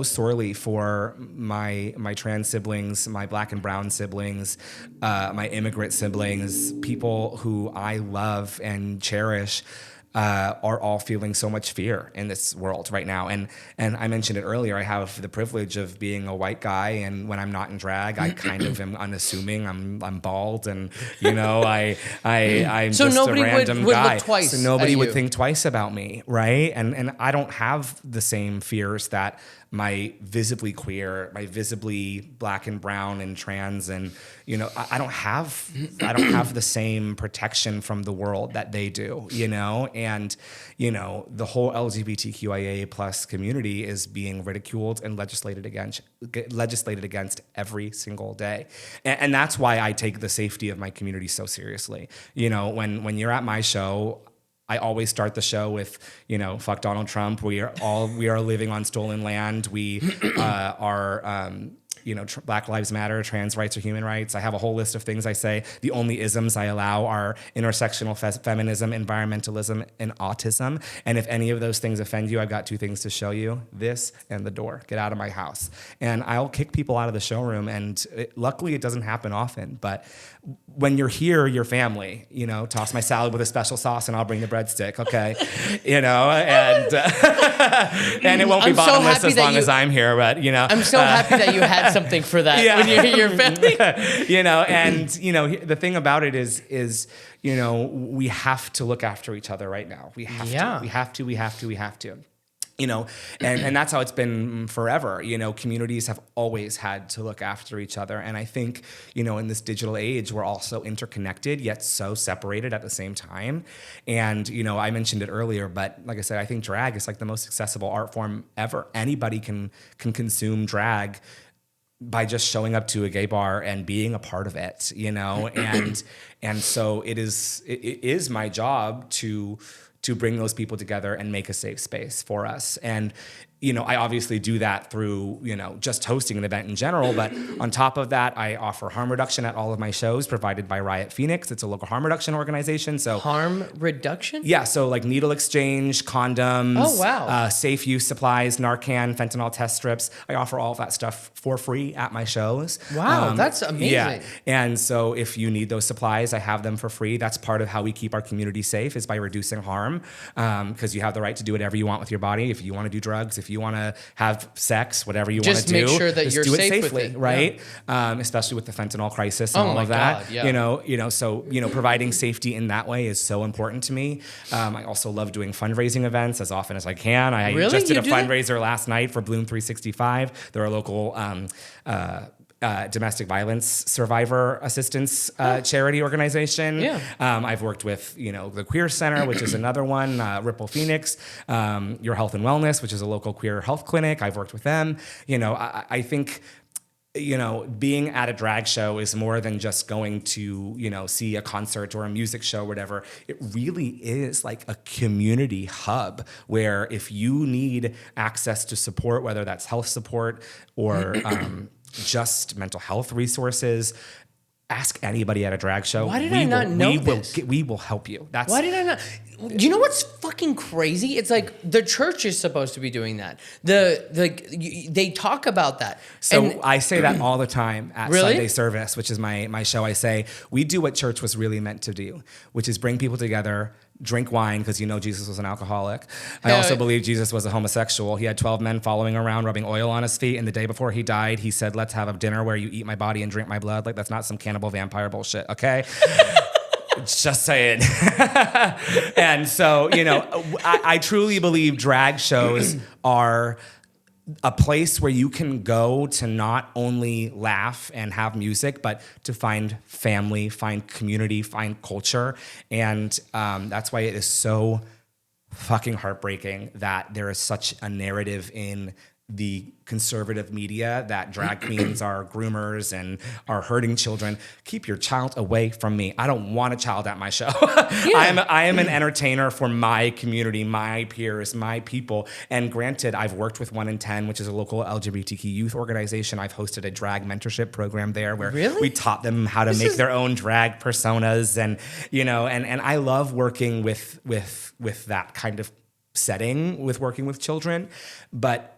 sorely for my trans siblings, my black and brown siblings, my immigrant siblings, people who I love and cherish. Are all feeling so much fear in this world right now. And I mentioned it earlier, I have the privilege of being a white guy, and when I'm not in drag, I kind of am unassuming. I'm bald, and I'm so just a random guy. Look twice so nobody would think twice about me, right? And I don't have the same fears that my visibly queer, my visibly black and brown and trans, and I don't have the same protection from the world that they do, and the whole LGBTQIA plus community is being ridiculed and legislated against every single day, and that's why I take the safety of my community so seriously. When you're at my show, I always start the show with, fuck Donald Trump. We are living on stolen land. We are, Black Lives Matter, trans rights are human rights. I have a whole list of things I say. The only isms I allow are intersectional feminism, environmentalism, and autism. And if any of those things offend you, I've got two things to show you: this and the door. Get out of my house. And I'll kick people out of the showroom. And luckily, it doesn't happen often. But when you're here, you're family. Toss my salad with a special sauce, and I'll bring the breadstick. Okay, and it won't be bottomless as long as I'm here. But I'm so happy that you had something for that when you're your family. The thing about it is we have to look after each other right now. We have to. And that's how it's been forever. Communities have always had to look after each other. And I think, in this digital age, we're all so interconnected, yet so separated at the same time. And, I mentioned it earlier, but like I said, I think drag is like the most accessible art form ever. Anybody can consume drag by just showing up to a gay bar and being a part of it, and so it is my job to bring those people together and make a safe space for us. And I obviously do that through, just hosting an event in general. But on top of that, I offer harm reduction at all of my shows provided by Riot Phoenix. It's a local harm reduction organization. So harm reduction? Yeah. So like needle exchange, condoms, oh, wow. Safe use supplies, Narcan, fentanyl test strips. I offer all of that stuff for free at my shows. Wow. That's amazing. Yeah. And so if you need those supplies, I have them for free. That's part of how we keep our community safe, is by reducing harm. Because you have the right to do whatever you want with your body. If you want to do drugs, if you want to have sex, whatever you want to do, just make sure that you're do it safe safely, with it, right? Especially with the fentanyl crisis and all of that. God, yeah. So providing safety in that way is so important to me. I also love doing fundraising events as often as I can. I just did a fundraiser last night for Bloom 365. They're a local domestic violence survivor assistance charity organization. Yeah. I've worked with, the Queer Center, which is another one, Ripple Phoenix, Your Health and Wellness, which is a local queer health clinic. I've worked with them. I think, being at a drag show is more than just going to, see a concert or a music show or whatever. It really is like a community hub where if you need access to support, whether that's health support or just mental health resources, ask anybody at a drag show. Why did I not know this? We will help you. Why did I not? Do you know what's fucking crazy? It's like the church is supposed to be doing that. They talk about that. So I say that all the time at Sunday service, which is my show. I say, we do what church was really meant to do, which is bring people together, drink wine, because Jesus was an alcoholic. I also believe Jesus was a homosexual. He had 12 men following around, rubbing oil on his feet. And the day before he died, he said, let's have a dinner where you eat my body and drink my blood. Like, that's not some cannibal vampire bullshit, okay? Just saying. And so, I truly believe drag shows are a place where you can go to not only laugh and have music, but to find family, find community, find culture. And that's why it is so fucking heartbreaking that there is such a narrative in the conservative media that drag queens are groomers and are hurting children. Keep your child away from me. I don't want a child at my show. Yeah. I am an entertainer for my community, my peers, my people. And granted, I've worked with 1 in 10, which is a local LGBTQ youth organization. I've hosted a drag mentorship program there where we taught them how to make their own drag personas, and and I love working with that kind of setting, with working with children, but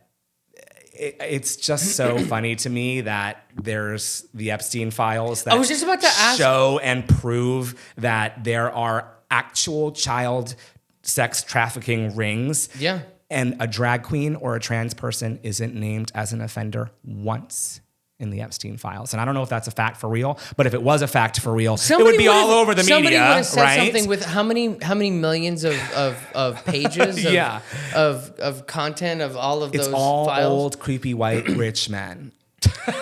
it's just so funny to me that there's the Epstein files that I was just about to ask, show and prove that there are actual child sex trafficking rings. Yeah. And a drag queen or a trans person isn't named as an offender once in the Epstein files. And I don't know if that's a fact for real, but if it was a fact for real, it would be all over the media, somebody would have said right? something with how many millions of pages of content of all of those files. It's all old, creepy, white, rich men.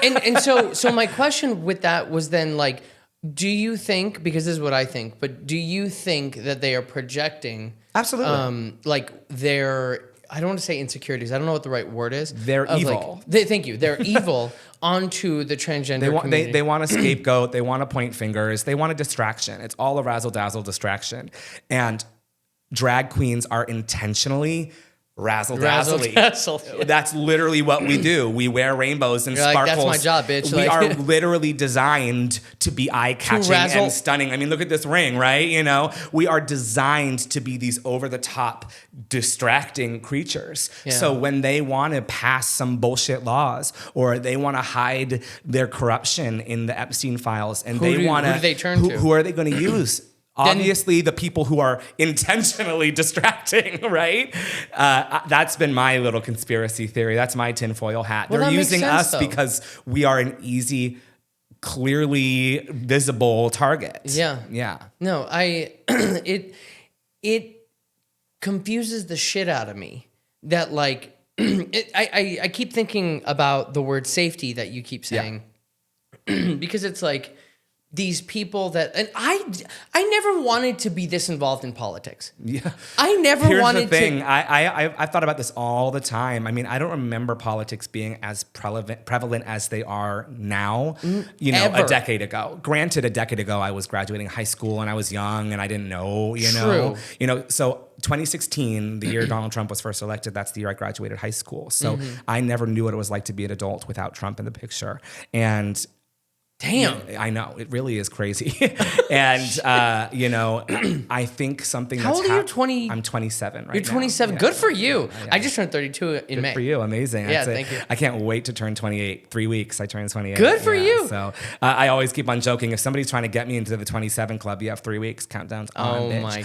and so my question with that was then, like, do you think, because this is what I think, but do you think that they are projecting like their, I don't want to say insecurities, I don't know what the right word is. They're evil. Thank you. They're evil onto the transgender community. They want a scapegoat. They want to point fingers. They want a distraction. It's all a razzle-dazzle distraction. And drag queens are intentionally razzle-dazzle. Yeah. That's literally what we do. We wear rainbows and sparkles. Like, that's my job, bitch. We are literally designed to be eye-catching and stunning. I mean, look at this ring, right? We are designed to be these over-the-top, distracting creatures. Yeah. So when they want to pass some bullshit laws, or they want to hide their corruption in the Epstein files, and who do they turn to? Who are they going to use? Obviously, the people who are intentionally distracting, right? That's been my little conspiracy theory. That's my tinfoil hat. Well, they're using us because we are an easy, clearly visible target. Yeah. Yeah. No, it confuses the shit out of me that, like, I keep thinking about the word safety that you keep saying, because it's like, these people that, and I never wanted to be this involved in politics. Yeah, I never wanted to. Here's the thing. I've thought about this all the time. I mean, I don't remember politics being as prevalent as they are now. Ever. A decade ago. Granted, a decade ago, I was graduating high school and I was young and I didn't know. True. So 2016, the year Donald Trump was first elected, that's the year I graduated high school. So I never knew what it was like to be an adult without Trump in the picture. And damn. I know. It really is crazy. And, I think something How that's... old are you? 20? I'm 27 right now. You're 27. Yeah. Good for you. Yeah. I just turned 32 in May. Good for you. Amazing. Yeah, thank you. I can't wait to turn 28. 3 weeks, I turn 28. Good for you. So I always keep on joking. If somebody's trying to get me into the 27 club, you have 3 weeks. Countdown's on, Oh, bitch. my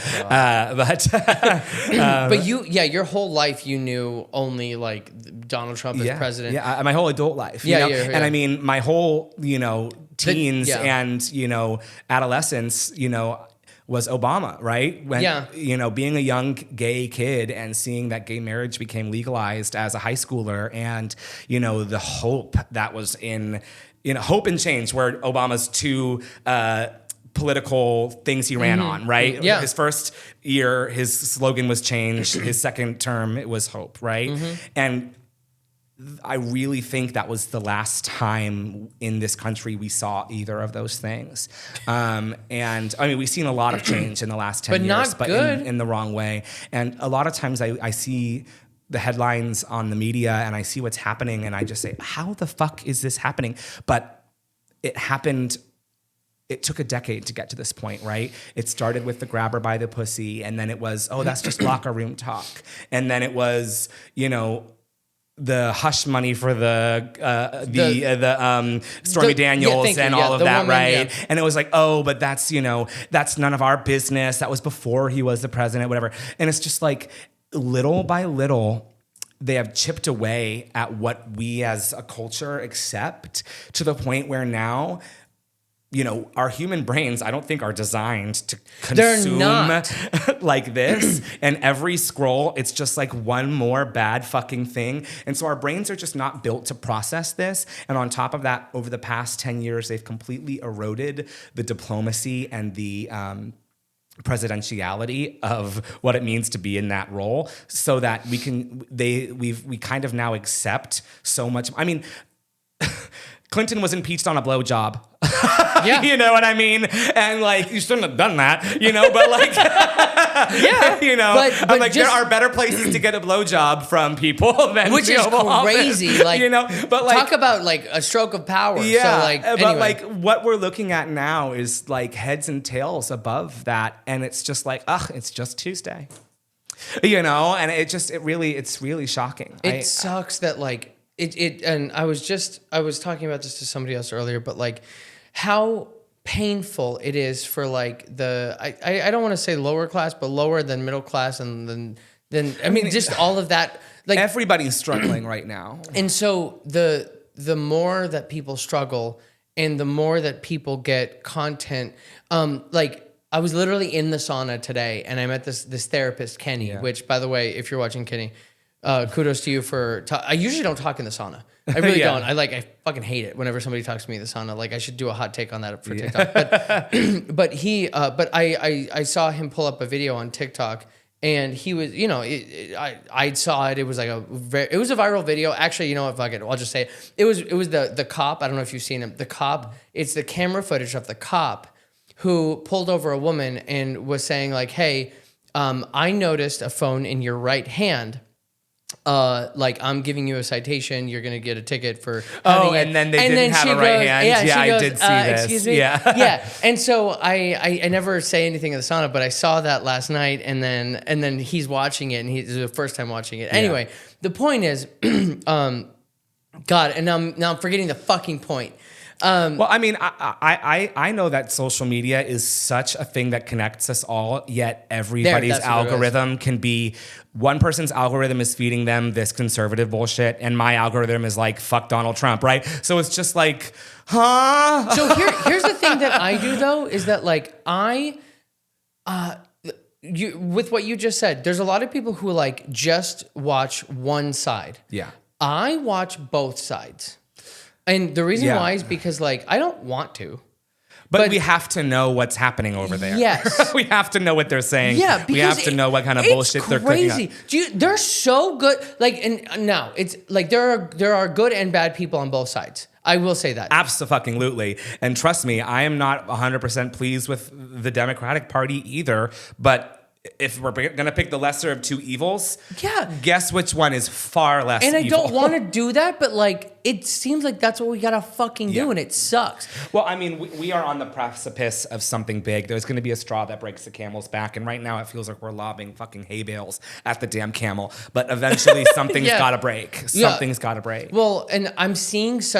God. But your whole life you knew only, like, Donald Trump as president. Yeah, my whole adult life. Yeah. And I mean, my whole, teens and adolescence was Obama, right? When being a young gay kid and seeing that gay marriage became legalized as a high schooler, and the hope that was in hope and change, where Obama's two political things he ran on, right? Yeah. His first year, his slogan was change. His second term, it was hope, right? And I really think that was the last time in this country we saw either of those things. And I mean, we've seen a lot of change in the last 10 years, but in the wrong way. And a lot of times I see the headlines on the media and I see what's happening and I just say, how the fuck is this happening? But it happened. It took a decade to get to this point, right? It started with the grab her by the pussy, and then it was, that's just locker room talk. And then it was, the hush money for the Stormy Daniels and all of that, right? Yeah. And it was like, but that's none of our business. That was before he was the president, whatever. And it's just like, little by little, they have chipped away at what we as a culture accept, to the point where now, our human brains, I don't think, are designed to consume like this. And every scroll, it's just like one more bad fucking thing. And so our brains are just not built to process this. And on top of that, over the past 10 years, they've completely eroded the diplomacy and the presidentiality of what it means to be in that role, so that we kind of now accept so much. I mean, Clinton was impeached on a blowjob. Yeah. You know what I mean? And like, you shouldn't have done that, you know, but like, yeah, you know, but I'm like, there are better places to get a blowjob from people than which the is Oval Office, crazy. Like, you know, but like, talk about like a stroke of power. yeah, so, like, but anyway. like what we're looking at now is like heads and tails above that. And it's just like, it's just Tuesday, you know, and it's really shocking. It sucks that like, and I was talking about this to somebody else earlier, but like how painful it is for like I don't want to say lower class, but lower than middle class, and then I mean just all of that. Like everybody's struggling right now. And so the more that people struggle and the more that people get content, like I was literally in the sauna today and I met this therapist, Kenny, which by the way, if you're watching Kenny, kudos to you for, I usually don't talk in the sauna. I really don't. I fucking hate it whenever somebody talks to me in the sauna. Like I should do a hot take on that for TikTok. But I saw him pull up a video on TikTok and he was, you know, I saw it. It was like it was a viral video. Actually, you know what? Fuck it. I'll just say it. It was the cop. I don't know if you've seen him. The cop. It's the camera footage of the cop who pulled over a woman and was saying like, "Hey, I noticed a phone in your right hand. Like I'm giving you a citation, you're gonna get a ticket for having it." And then they didn't have a right hand. Yeah, I did see this. Excuse me. Yeah. Yeah. And so I never say anything in the sauna, but I saw that last night, and then he's watching it, and he's the first time watching it. Anyway, the point is, God, and now I'm forgetting the fucking point. Well, I mean, I know that social media is such a thing that connects us all, yet everybody's algorithm can be, one person's algorithm is feeding them this conservative bullshit, and my algorithm is like, fuck Donald Trump, right? So it's just like, huh? So here's the thing that I do, though, is that like with what you just said, there's a lot of people who like just watch one side. Yeah. I watch both sides. And the reason why is because, like, I don't want to. But we have to know what's happening over there. Yes. We have to know what they're saying. Yeah, because we have to know what kind of bullshit they're cooking up. It's crazy. They're so good. Like, and now, it's like there are good and bad people on both sides. I will say that. Absolutely. And trust me, I am not 100% pleased with the Democratic Party either, but if we're going to pick the lesser of two evils, guess which one is far less evil? And I don't want to do that, but like, it seems like that's what we got to fucking do, and it sucks. Well, I mean, we are on the precipice of something big. There's going to be a straw that breaks the camel's back, and right now it feels like we're lobbing fucking hay bales at the damn camel. But eventually something's got to break. Something's got to break. Well, and I'm seeing is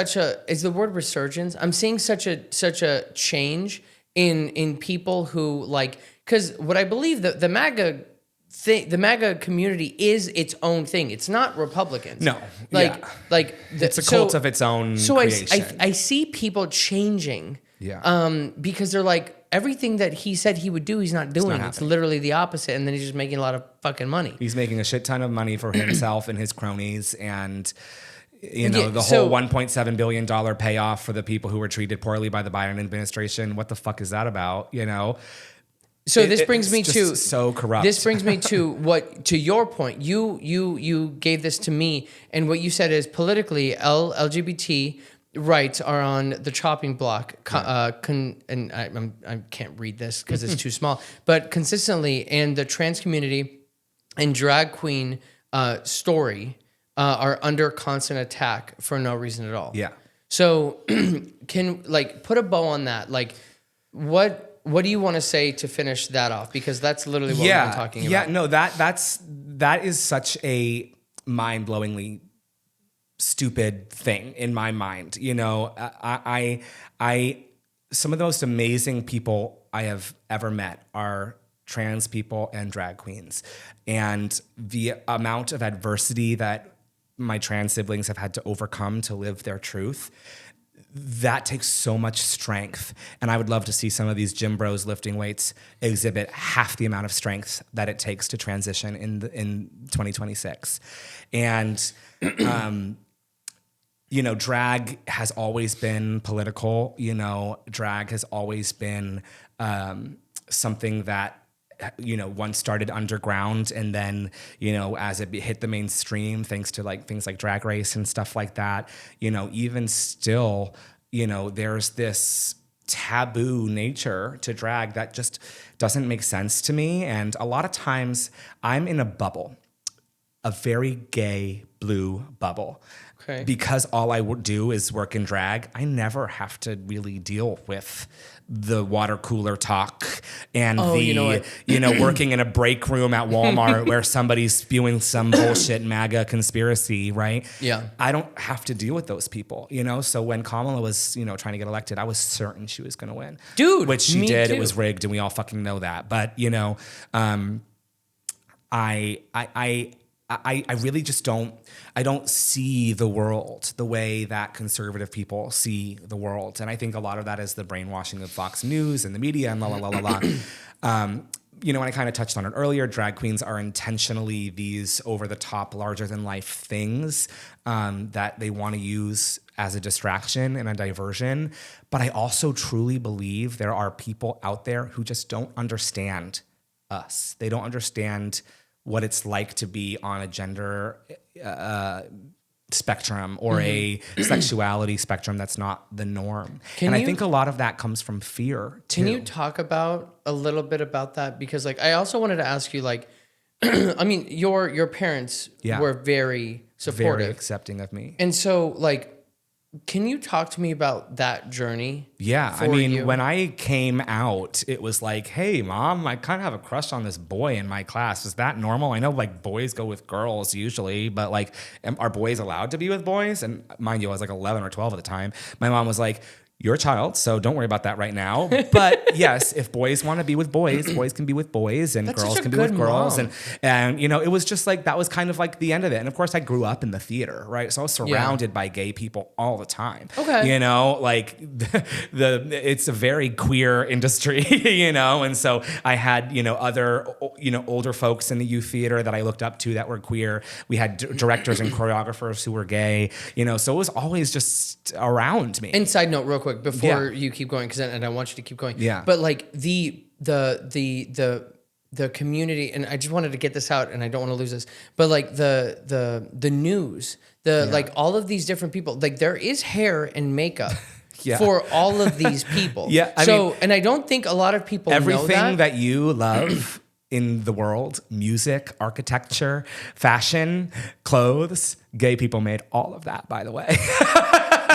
the word resurgence? I'm seeing such a change in people who like, because what I believe the MAGA thing, the MAGA community is its own thing. It's not Republicans. No, it's a cult of its own. So creation. I see people changing. Yeah. Because they're like, everything that he said he would do, he's not doing. It's literally the opposite, and then he's just making a lot of fucking money. He's making a shit ton of money for himself and his cronies, and you know, the whole $1.7 billion payoff for the people who were treated poorly by the Biden administration. What the fuck is that about? You know. So this brings me to so corrupt. This brings me to your point. You gave this to me, and what you said is politically LGBT rights are on the chopping block. And I can't read this because it's too small. But consistently, and the trans community and drag queen story are under constant attack for no reason at all. Yeah. So can like put a bow on that? Like what do you want to say to finish that off? Because that's literally what we've been talking about. Yeah, no, that is such a mind-blowingly stupid thing in my mind. You know, I some of the most amazing people I have ever met are trans people and drag queens. And the amount of adversity that my trans siblings have had to overcome to live their truth, that takes so much strength. And I would love to see some of these gym bros lifting weights exhibit half the amount of strength that it takes to transition in 2026. And, you know, drag has always been political. You know, drag has always been something that once started underground, and then, as it hit the mainstream, thanks to like things like Drag Race and stuff like that, even still, there's this taboo nature to drag that just doesn't make sense to me. And a lot of times I'm in a bubble, a very gay blue bubble. Okay. Because all I would do is work in drag, I never have to really deal with the water cooler talk and working in a break room at Walmart where somebody's spewing some bullshit MAGA conspiracy, right? Yeah. I don't have to deal with those people, So when Kamala was, trying to get elected, I was certain she was going to win. Dude, which she did. Too. It was rigged, and we all fucking know that. But, I really just don't see the world the way that conservative people see the world. And I think a lot of that is the brainwashing of Fox News and the media and la, la, la, la, la. And I kind of touched on it earlier, drag queens are intentionally these over-the-top, larger-than-life things that they want to use as a distraction and a diversion. But I also truly believe there are people out there who just don't understand us. They don't understand what it's like to be on a gender spectrum or a sexuality spectrum that's not the norm. I think a lot of that comes from fear too. Can you talk about a little bit about that? Because like I also wanted to ask you, like, I mean, your parents were very supportive, very accepting of me. And so like, can you talk to me about that journey? Yeah, I mean, when I came out, it was like, hey, Mom, I kind of have a crush on this boy in my class. Is that normal? I know, like, boys go with girls usually, but, like, are boys allowed to be with boys? And mind you, I was, like, 11 or 12 at the time. My mom was like, you're a child, so don't worry about that right now. But yes, if boys want to be with boys, boys can be with boys, and girls can be with girls. And it was just like, that was kind of like the end of it. And of course I grew up in the theater, right? So I was surrounded by gay people all the time. Okay. Like it's a very queer industry, and so I had, other, older folks in the youth theater that I looked up to that were queer. We had directors and choreographers who were gay, so it was always just around me. And side note real quick before you keep going, and I want you to keep going. Yeah. But like the community, and I just wanted to get this out, and I don't want to lose this. But like the news, like all of these different people, like there is hair and makeup. For all of these people. I mean, and I don't think a lot of people know that. Everything that you love in the world, music, architecture, fashion, clothes, gay people made all of that, by the way.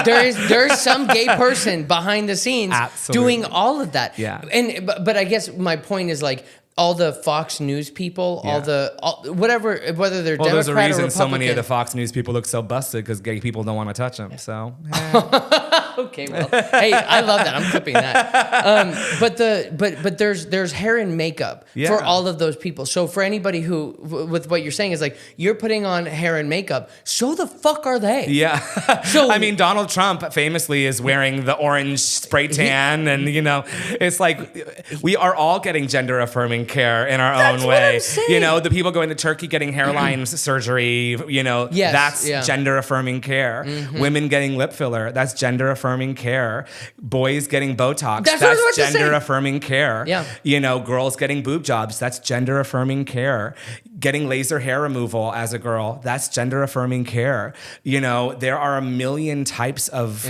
There's some gay person behind the scenes doing all of that. Yeah. But I guess my point is like all the Fox News people, whatever, whether they're Democrat or Republican. There's a reason so many of the Fox News people look so busted, because gay people don't want to touch them. So. Okay, well, hey, I love that. I'm clipping that. But there's hair and makeup for all of those people. So for anybody who, with what you're saying is like, you're putting on hair and makeup, so the fuck are they? Yeah. So I mean, Donald Trump famously is wearing the orange spray tan, and it's like we are all getting gender affirming care in our own way. The people going to Turkey getting hairline surgery, that's gender affirming care. Mm-hmm. Women getting lip filler, that's gender affirming care. Boys getting Botox, that's gender affirming care. Yeah. Girls getting boob jobs, that's gender affirming care. Getting laser hair removal as a girl, that's gender affirming care. There are a million types of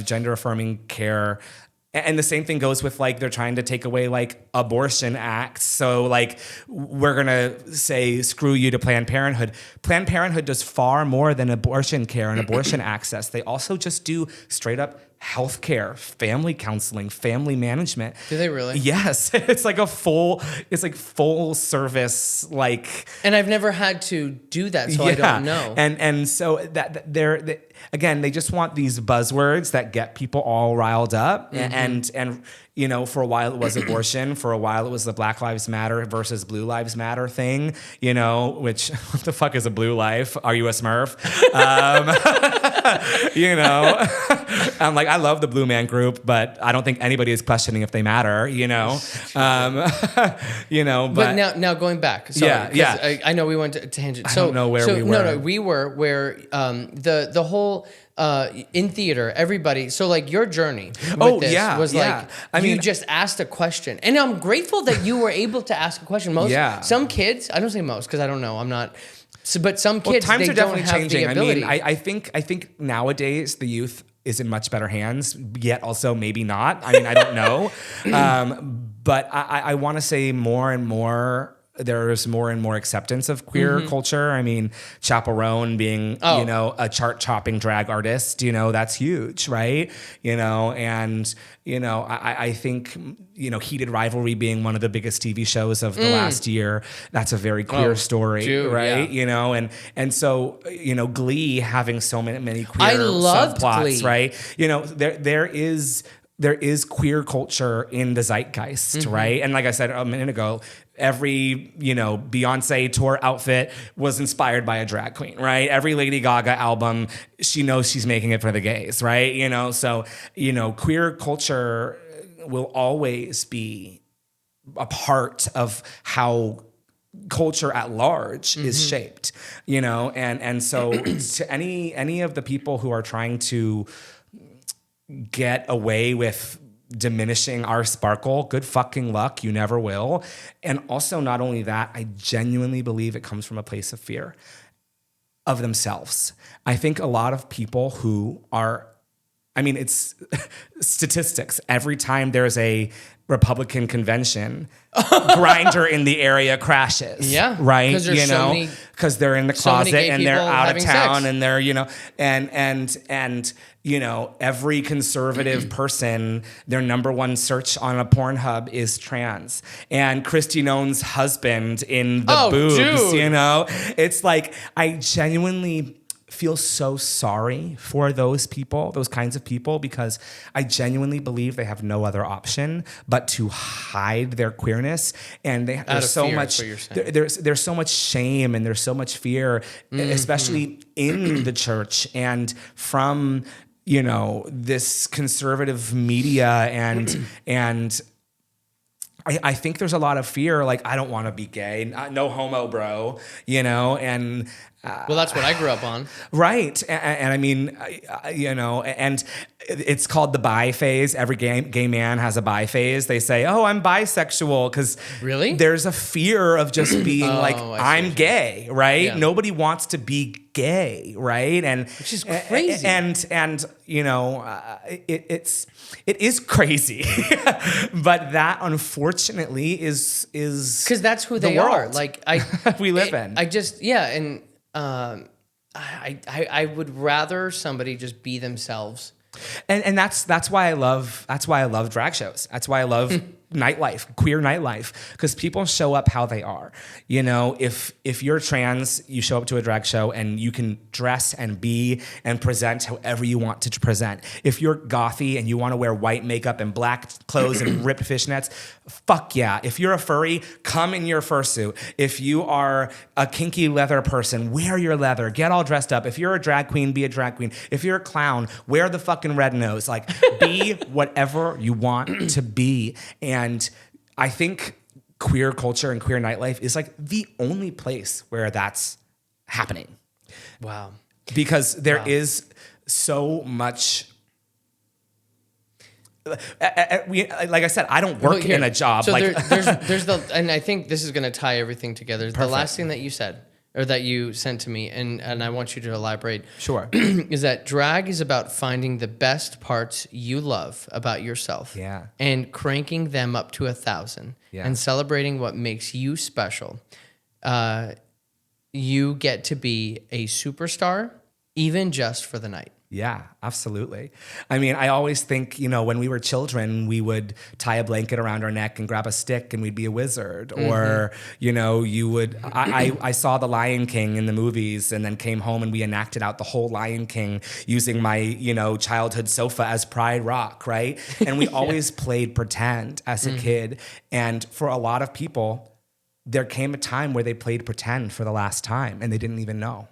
gender affirming care. And the same thing goes with like they're trying to take away like abortion acts. So like we're gonna say screw you to Planned Parenthood. Planned Parenthood does far more than abortion care and abortion access. They also just do straight up healthcare, family counseling, family management. Do they really? Yes. It's like full service, like. And I've never had to do that, so I don't know. And so that they're again, they just want these buzzwords that get people all riled up. Mm-hmm. And for a while it was abortion, for a while it was the Black Lives Matter versus Blue Lives Matter thing, which what the fuck is a blue life? Are you a Smurf? I'm like, I love the Blue Man Group, but I don't think anybody is questioning if they matter, But now going back, sorry, I know we went to tangent. I don't know where we were. No, we were where the whole in theater, everybody. So like your journey with this was like, I mean, you just asked a question, and I'm grateful that you were able to ask a question. Some kids, I don't say most because I don't know, I'm not. So, but some kids, times they are definitely don't have changing. the ability. I mean, I think nowadays the youth is in much better hands, yet also maybe not. I mean, I don't know. But I want to say more and more, there's more and more acceptance of queer culture. I mean, Chaperone being, a chart-topping drag artist, that's huge, right? And, I think, Heated Rivalry being one of the biggest TV shows of the last year, that's a very queer story, right? Yeah. And so, Glee having so many queer subplots, Glee. Right? There is queer culture in the zeitgeist, right? And like I said a minute ago, every, Beyonce tour outfit was inspired by a drag queen, right? Every Lady Gaga album, she knows she's making it for the gays, right? So, queer culture will always be a part of how culture at large is shaped, and so to any of the people who are trying to get away with diminishing our sparkle, good fucking luck, you never will. And also, not only that, I genuinely believe it comes from a place of fear of themselves. I think a lot of people who are, it's statistics. Every time there's a Republican convention, Grindr in the area crashes. Yeah. Right? Because they're in the closet and they're out of town and they're, and every conservative person, their number one search on a Pornhub is trans. And Kristi Noem's husband in the boobs, dude. It's like, I genuinely feel so sorry for those people, those kinds of people, because I genuinely believe they have no other option but to hide their queerness, and there's so much there's so much shame and there's so much fear, especially in the church and from this conservative media and I think there's a lot of fear, like, I don't want to be gay, no homo, bro, and well, that's what I grew up on. Right. And I mean, and it's called the bi phase. Every gay man has a bi phase. They say, oh, I'm bisexual, because really? There's a fear of just being I'm gay, right? Yeah. Nobody wants to be gay, right? And which is crazy. And it is crazy. But that, unfortunately, is because that's who they are. Like, we live in. I would rather somebody just be themselves. And that's why I love drag shows. That's why I love nightlife, queer nightlife, because people show up how they are. If you're trans, you show up to a drag show and you can dress and be and present however you want to present. If you're gothy and you want to wear white makeup and black clothes and ripped fishnets, fuck yeah. If you're a furry, come in your fursuit. If you are a kinky leather person, wear your leather, get all dressed up. If you're a drag queen, be a drag queen. If you're a clown, wear the fucking red nose. Like, be whatever you want to be. And I think queer culture and queer nightlife is like the only place where that's happening. Wow. Because there is so much. Like I said, I don't work in a job. So there's and I think this is going to tie everything together. Perfect. The last thing that you said, or that you sent to me, and I want you to elaborate. Sure. Is that drag is about finding the best parts you love about yourself. Yeah. And cranking them up to 1,000. Yeah. And celebrating what makes you special. You get to be a superstar, even just for the night. Yeah, absolutely. I mean, I always think, when we were children, we would tie a blanket around our neck and grab a stick and we'd be a wizard. Mm-hmm. Or, you would, I saw The Lion King in the movies and then came home and we enacted out the whole Lion King using my, childhood sofa as Pride Rock, right? And we always played pretend as a kid. And for a lot of people, there came a time where they played pretend for the last time and they didn't even know.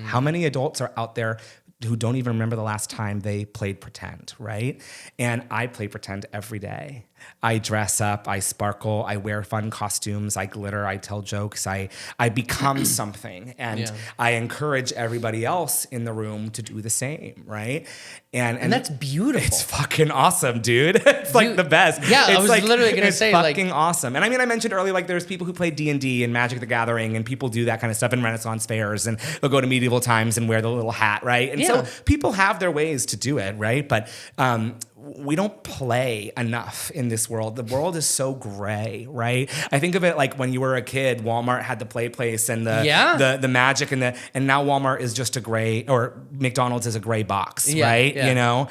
How many adults are out there who don't even remember the last time they played pretend, right? And I play pretend every day. I dress up, I sparkle, I wear fun costumes, I glitter, I tell jokes, I become something. And I encourage everybody else in the room to do the same, right? And that's beautiful. It's fucking awesome, dude. It's like the best. Yeah, it's I was like, literally going to say, it's fucking awesome. And I mean, I mentioned earlier, like there's people who play D&D and Magic the Gathering, and people do that kind of stuff in Renaissance fairs, and they'll go to medieval times and wear the little hat, right? And so people have their ways to do it, right? But we don't play enough in this world. The world is so gray, right? I think of it like when you were a kid, Walmart had the play place and the magic and now Walmart is just a gray, or McDonald's is a gray box, right? Yeah. You know,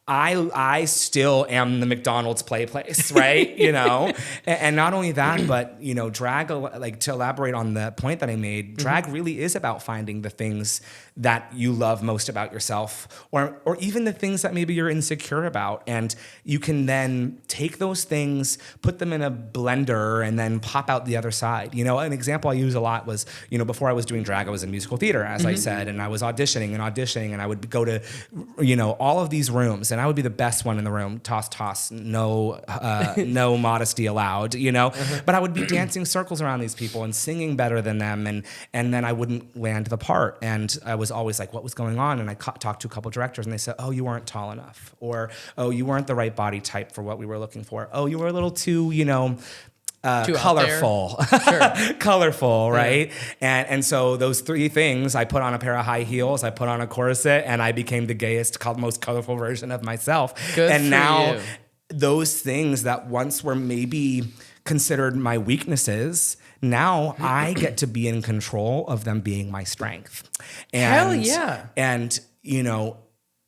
I still am the McDonald's play place, right? You know, and not only that, but you know, drag, like to elaborate on the point that I made, drag really is about finding the things that you love most about yourself, or even the things that maybe you're insecure about. And you can then take those things, put them in a blender, and then pop out the other side. You know, an example I use a lot was, you know, before I was doing drag, I was in musical theater, as I said, and I was auditioning, and I would go to, you know, all of these rooms, and I would be the best one in the room, toss, no modesty allowed, you know, but I would be dancing circles around these people and singing better than them, and then I wouldn't land the part, and I was always like, what was going on? And I talked to a couple directors, and they said, oh, you weren't tall enough, or oh, you weren't the right body type for what we were looking for. Oh, you were a little too, you know, colorful, colorful, right? And so those three things, I put on a pair of high heels, I put on a corset, and I became the gayest, most colorful version of myself. And now those things that once were maybe considered my weaknesses, now I get to be in control of them being my strength. And, hell yeah. And, you know,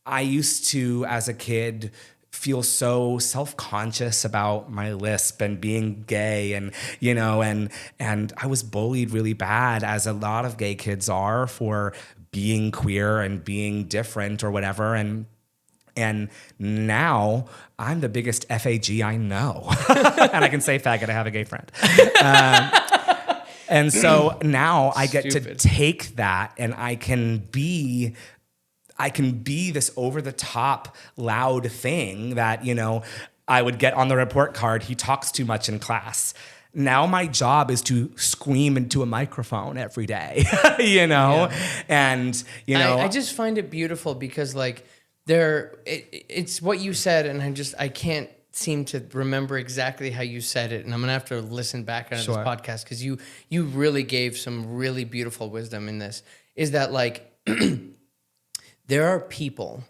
I used to, as a kid, feel so self-conscious about my lisp and being gay, and you know, and I was bullied really bad, as a lot of gay kids are, for being queer and being different or whatever. And now I'm the biggest FAG I know. And I can say faggot, I have a gay friend. And so now I get to take that, and I can be this over-the-top loud thing that, you know, I would get on the report card, he talks too much in class. Now my job is to scream into a microphone every day, you know? Yeah. And, you know... I just find it beautiful because, like, it's what you said, and I can't seem to remember exactly how you said it, and I'm gonna have to listen back on this podcast, because you really gave some really beautiful wisdom in this. Is that, like... There are people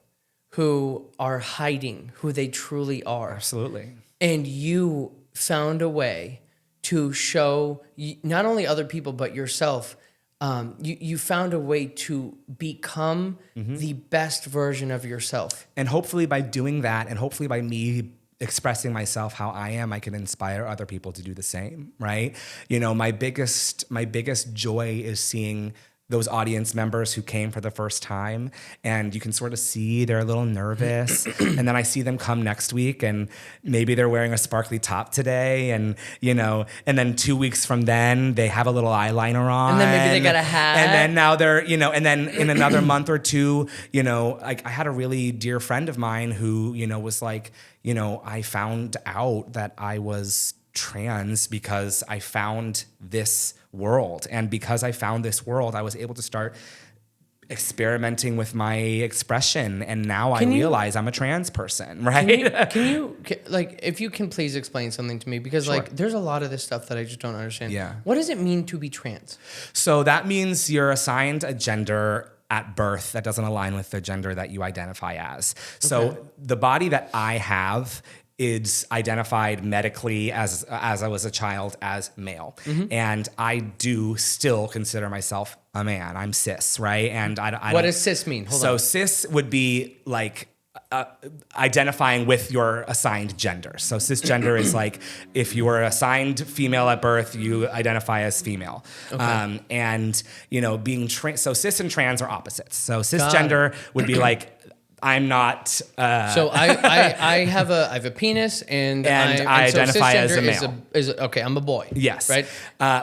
who are hiding who they truly are. Absolutely. And you found a way to show not only other people, but yourself. You found a way to become the best version of yourself. And hopefully by doing that, and hopefully by me expressing myself how I am, I can inspire other people to do the same, right? You know, my biggest joy is seeing those audience members who came for the first time, and you can sort of see they're a little nervous, and then I see them come next week, and maybe they're wearing a sparkly top today, and you know, and then 2 weeks from then they have a little eyeliner on, and then maybe they got a hat, and then now they're, you know, and then in another month or two, you know, like I had a really dear friend of mine who, you know, was like, you know, I found out that I was trans because I found this world. And because I found this world, I was able to start experimenting with my expression. And now I realize I'm a trans person, right? Can you, like, if you can please explain something to me, because like there's a lot of this stuff that I just don't understand. Yeah. What does it mean to be trans? So that means you're assigned a gender at birth that doesn't align with the gender that you identify as. So the body that I have is identified medically as I was a child as male. And I do still consider myself a man. I'm cis, right? And what does cis mean? Hold on. Cis would be like identifying with your assigned gender. So cisgender is like if you were assigned female at birth, you identify as female. And you know, being so cis and trans are opposites. So cisgender would be like, I'm not. So I have a penis, and I identify as a male. Okay, I'm a boy. Yes. Right.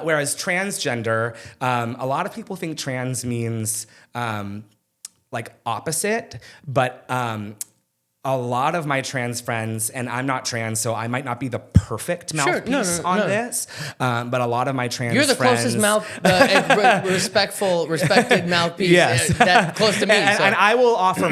Whereas transgender, a lot of people think trans means like opposite, but a lot of my trans friends, and I'm not trans, so I might not be the perfect mouthpiece on this, but a lot of my trans friends... You're the closest respected mouthpiece that close to me. And I will offer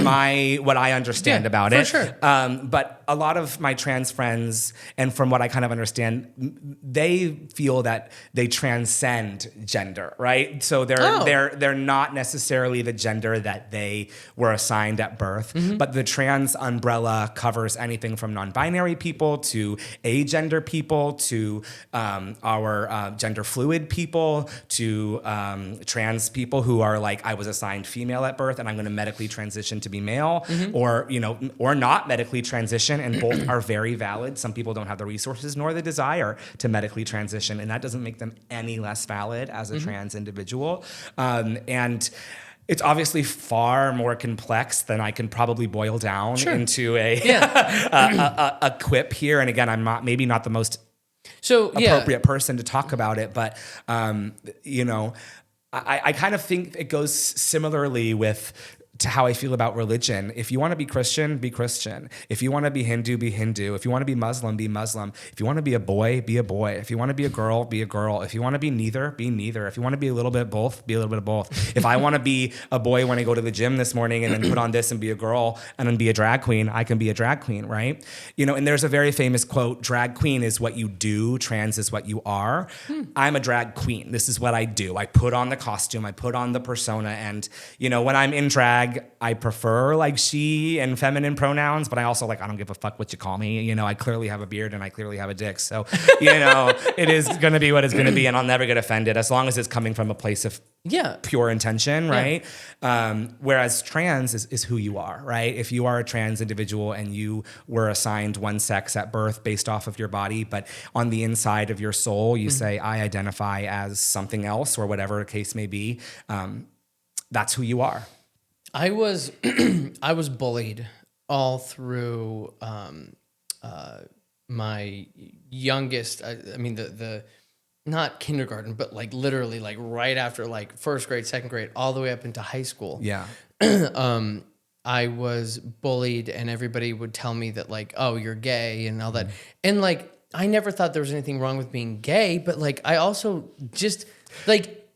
what I understand about it. For sure. But a lot of my trans friends, and from what I kind of understand, they feel that they transcend gender, right? So they're not necessarily the gender that they were assigned at birth, but the trans umbrella covers anything from non-binary people to agender people to our gender fluid people to trans people who are like, I was assigned female at birth and I'm going to medically transition to be male, or not medically transition, and both are very valid. Some people don't have the resources nor the desire to medically transition, and that doesn't make them any less valid as a trans individual. And it's obviously far more complex than I can probably boil down into a quip here. And again, I'm maybe not the most appropriate person to talk about it, but I kind of think it goes similarly to how I feel about religion. If you want to be Christian, be Christian. If you want to be Hindu, be Hindu. If you want to be Muslim, be Muslim. If you want to be a boy, be a boy. If you want to be a girl, be a girl. If you want to be neither, be neither. If you want to be a little bit of both, be a little bit of both. If I want to be a boy when I go to the gym this morning and then put on this and be a girl and then be a drag queen, I can be a drag queen, right? And there's a very famous quote, drag queen is what you do, trans is what you are. I'm a drag queen. This is what I do. I put on the costume, I put on the persona, and when I'm in drag, I prefer like she and feminine pronouns, but I also I don't give a fuck what you call me. I clearly have a beard and I clearly have a dick. So, it is going to be what it's going to be, and I'll never get offended as long as it's coming from a place of pure intention, right? Whereas trans is who you are, right? If you are a trans individual and you were assigned one sex at birth based off of your body, but on the inside of your soul, you say, I identify as something else, or whatever the case may be, that's who you are. I was bullied all through my youngest. I mean the not kindergarten, but literally right after first grade, second grade, all the way up into high school. Yeah. I was bullied, and everybody would tell me that oh, you're gay and all that, and I never thought there was anything wrong with being gay, but I also just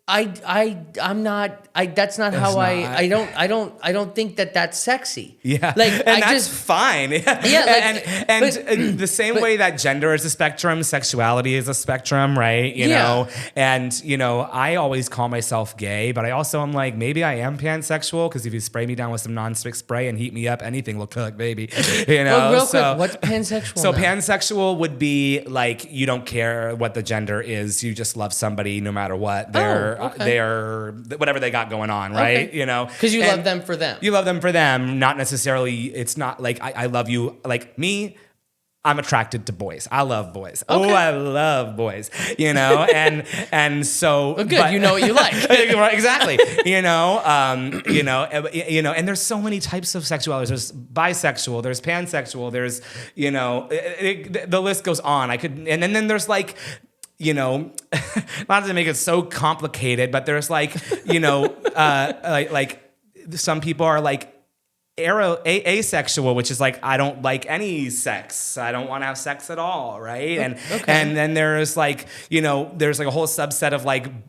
I'm not. That's not how I don't think that that's sexy. Yeah, and that's fine. Yeah, and the same way that gender is a spectrum, sexuality is a spectrum, right? You know, and I always call myself gay, but I also am maybe I am pansexual, because if you spray me down with some non-stick spray and heat me up, anything will cook, baby. Well, real quick, what's pansexual? So pansexual would be you don't care what the gender is, you just love somebody no matter what. They're whatever they got going on, right? Okay. Because you love them for them. You love them for them, not necessarily. It's not I love you. Me, I'm attracted to boys. I love boys. Okay. Oh, I love boys. And so. Well, good. But, you know what you like. Right, exactly. And there's so many types of sexuality. There's bisexual. There's pansexual. There's the list goes on. And then there's not to make it so complicated, but there's some people are asexual, which is I don't like any sex. I don't want to have sex at all, right? And then there's there's a whole subset of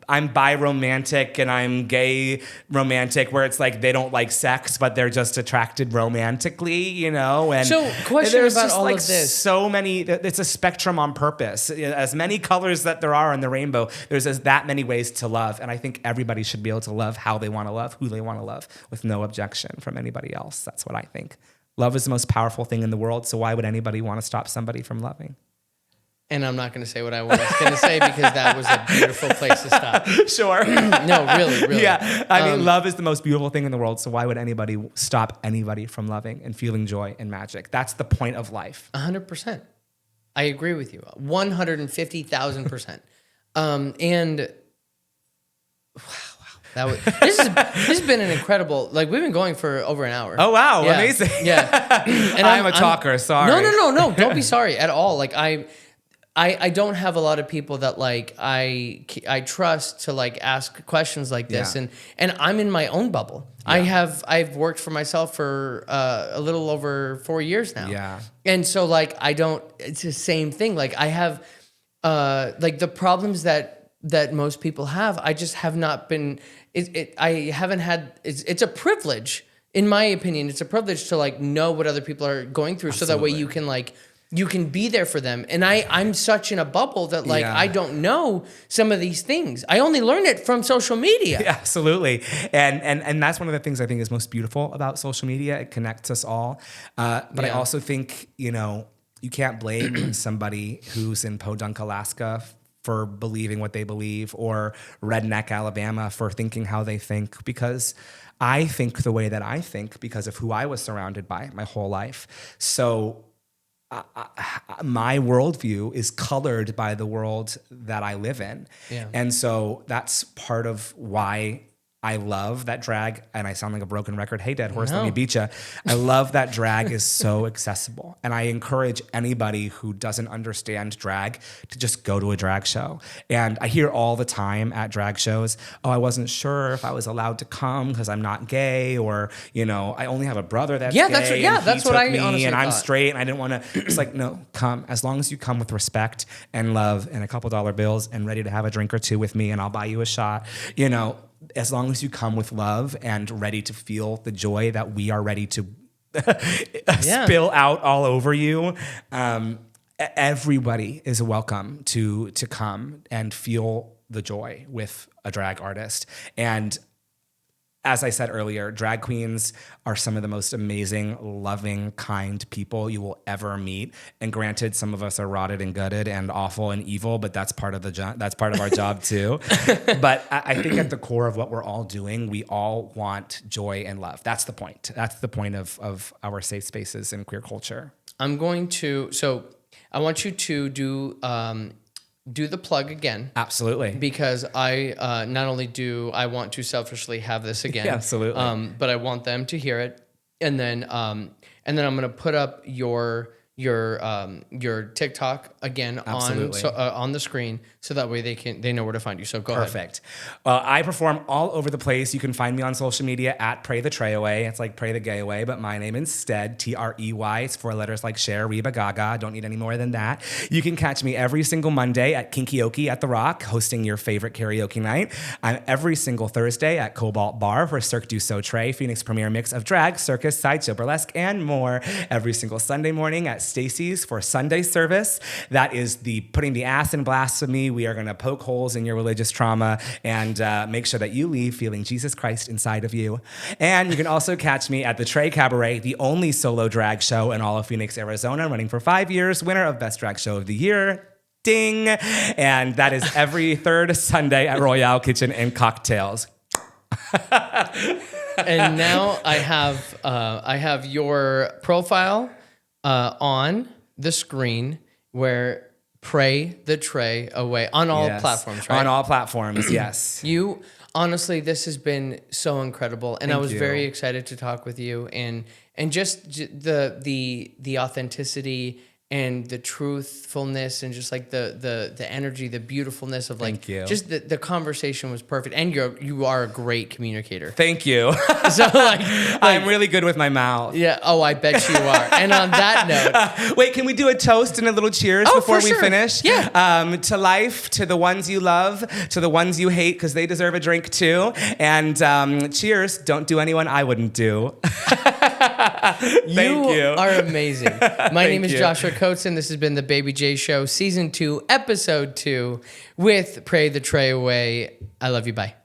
I'm bi-romantic and I'm gay romantic, where it's they don't like sex, but they're just attracted romantically, And so, question there's about just all of this. So many. It's a spectrum on purpose. As many colors that there are in the rainbow, there's that many ways to love, and I think everybody should be able to love how they want to love, who they want to love, with no objection from anybody else. That's what I think. Love is the most powerful thing in the world, so why would anybody want to stop somebody from loving? And I'm not going to say what I was going to say, because that was a beautiful place to stop. Sure. No, really. Yeah. I mean, love is the most beautiful thing in the world, so why would anybody stop anybody from loving and feeling joy and magic? That's the point of life. 100%. I agree with you. 150,000%. And wow. This has been an incredible. We've been going for over an hour. Oh wow, amazing. Yeah, and I'm a talker. Sorry. No. Don't be sorry at all. I don't have a lot of people that like I trust to like ask questions like this, and I'm in my own bubble. I've worked for myself for a little over 4 years now. Yeah. And so like it's the same thing. Like I have like the problems that most people have, I just have not been I haven't had it's a privilege, in my opinion. It's a privilege to like know what other people are going through. Absolutely. So that way you can be there for them. And I'm such in a bubble that like I don't know some of these things. I only learn it from social media. Yeah, absolutely. And that's one of the things I think is most beautiful about social media. It connects us all. But I also think, you can't blame somebody who's in Podunk, Alaska for believing what they believe, or Redneck, Alabama for thinking how they think, because I think the way that I think because of who I was surrounded by my whole life. So my worldview is colored by the world that I live in. Yeah. And so that's part of why I love that drag, and I sound like a broken record. Hey, dead horse, let me beat ya. I love that drag is so accessible. And I encourage anybody who doesn't understand drag to just go to a drag show. And I hear all the time at drag shows, oh, I wasn't sure if I was allowed to come because I'm not gay, or, I only have a brother that's gay. That's what I honestly and thought. I'm straight and I didn't want to. It's like, no, come. As long as you come with respect and love and a couple dollar bills and ready to have a drink or two with me, and I'll buy you a shot, as long as you come with love and ready to feel the joy that we are ready to spill out all over you, everybody is welcome to come and feel the joy with a drag artist. And as I said earlier, drag queens are some of the most amazing, loving, kind people you will ever meet. And granted, some of us are rotted and gutted and awful and evil, but that's part of that's part of our job too. But I think at the core of what we're all doing, we all want joy and love. That's the point. That's the point of our safe spaces in queer culture. I want you to do the plug again. Absolutely. Because I not only do I want to selfishly have this again. Yeah, absolutely. But I want them to hear it. And then I'm going to put up your TikTok again on the screen, so that way they know where to find you. So go ahead. Perfect. Well, I perform all over the place. You can find me on social media at Pray the Trey Away. It's like Pray the Gay Away, but my name instead, Trey. It's 4 letters like Cher, Reba Gaga. Don't need any more than that. You can catch me every single Monday at Karaoke at the Rock, hosting your favorite karaoke night. I'm every single Thursday at Cobalt Bar for Cirque Du So Trey, Phoenix premiere mix of drag, circus, sideshow, burlesque, and more. Every single Sunday morning at Stacy's for Sunday service. That is the putting the ass in blasphemy. We are going to poke holes in your religious trauma and make sure that you leave feeling Jesus Christ inside of you. And you can also catch me at the Trey Cabaret, the only solo drag show in all of Phoenix, Arizona, running for 5 years, winner of Best Drag Show of the Year. Ding! And that is every third Sunday at Royale Kitchen and Cocktails. And now I have your profile on the screen, where Pray the Trey Away on all platforms, right? On all platforms, yes. You honestly, this has been so incredible, and I was very excited to talk with you, and just the authenticity and the truthfulness, and just like the energy, the beautifulness of like just the conversation was perfect, and you are a great communicator. Thank you. So like I'm really good with my mouth. Yeah. Oh, I bet you are. And on that note, wait, can we do a toast and a little cheers before we finish? Yeah. To life, to the ones you love, to the ones you hate, because they deserve a drink too. And cheers. Don't do anyone I wouldn't do. Thank you. Are amazing. My name is Joshua Coates, and this has been the Baby J Show, Season 2, Episode 2, with Pray the Trey Away. I love you. Bye.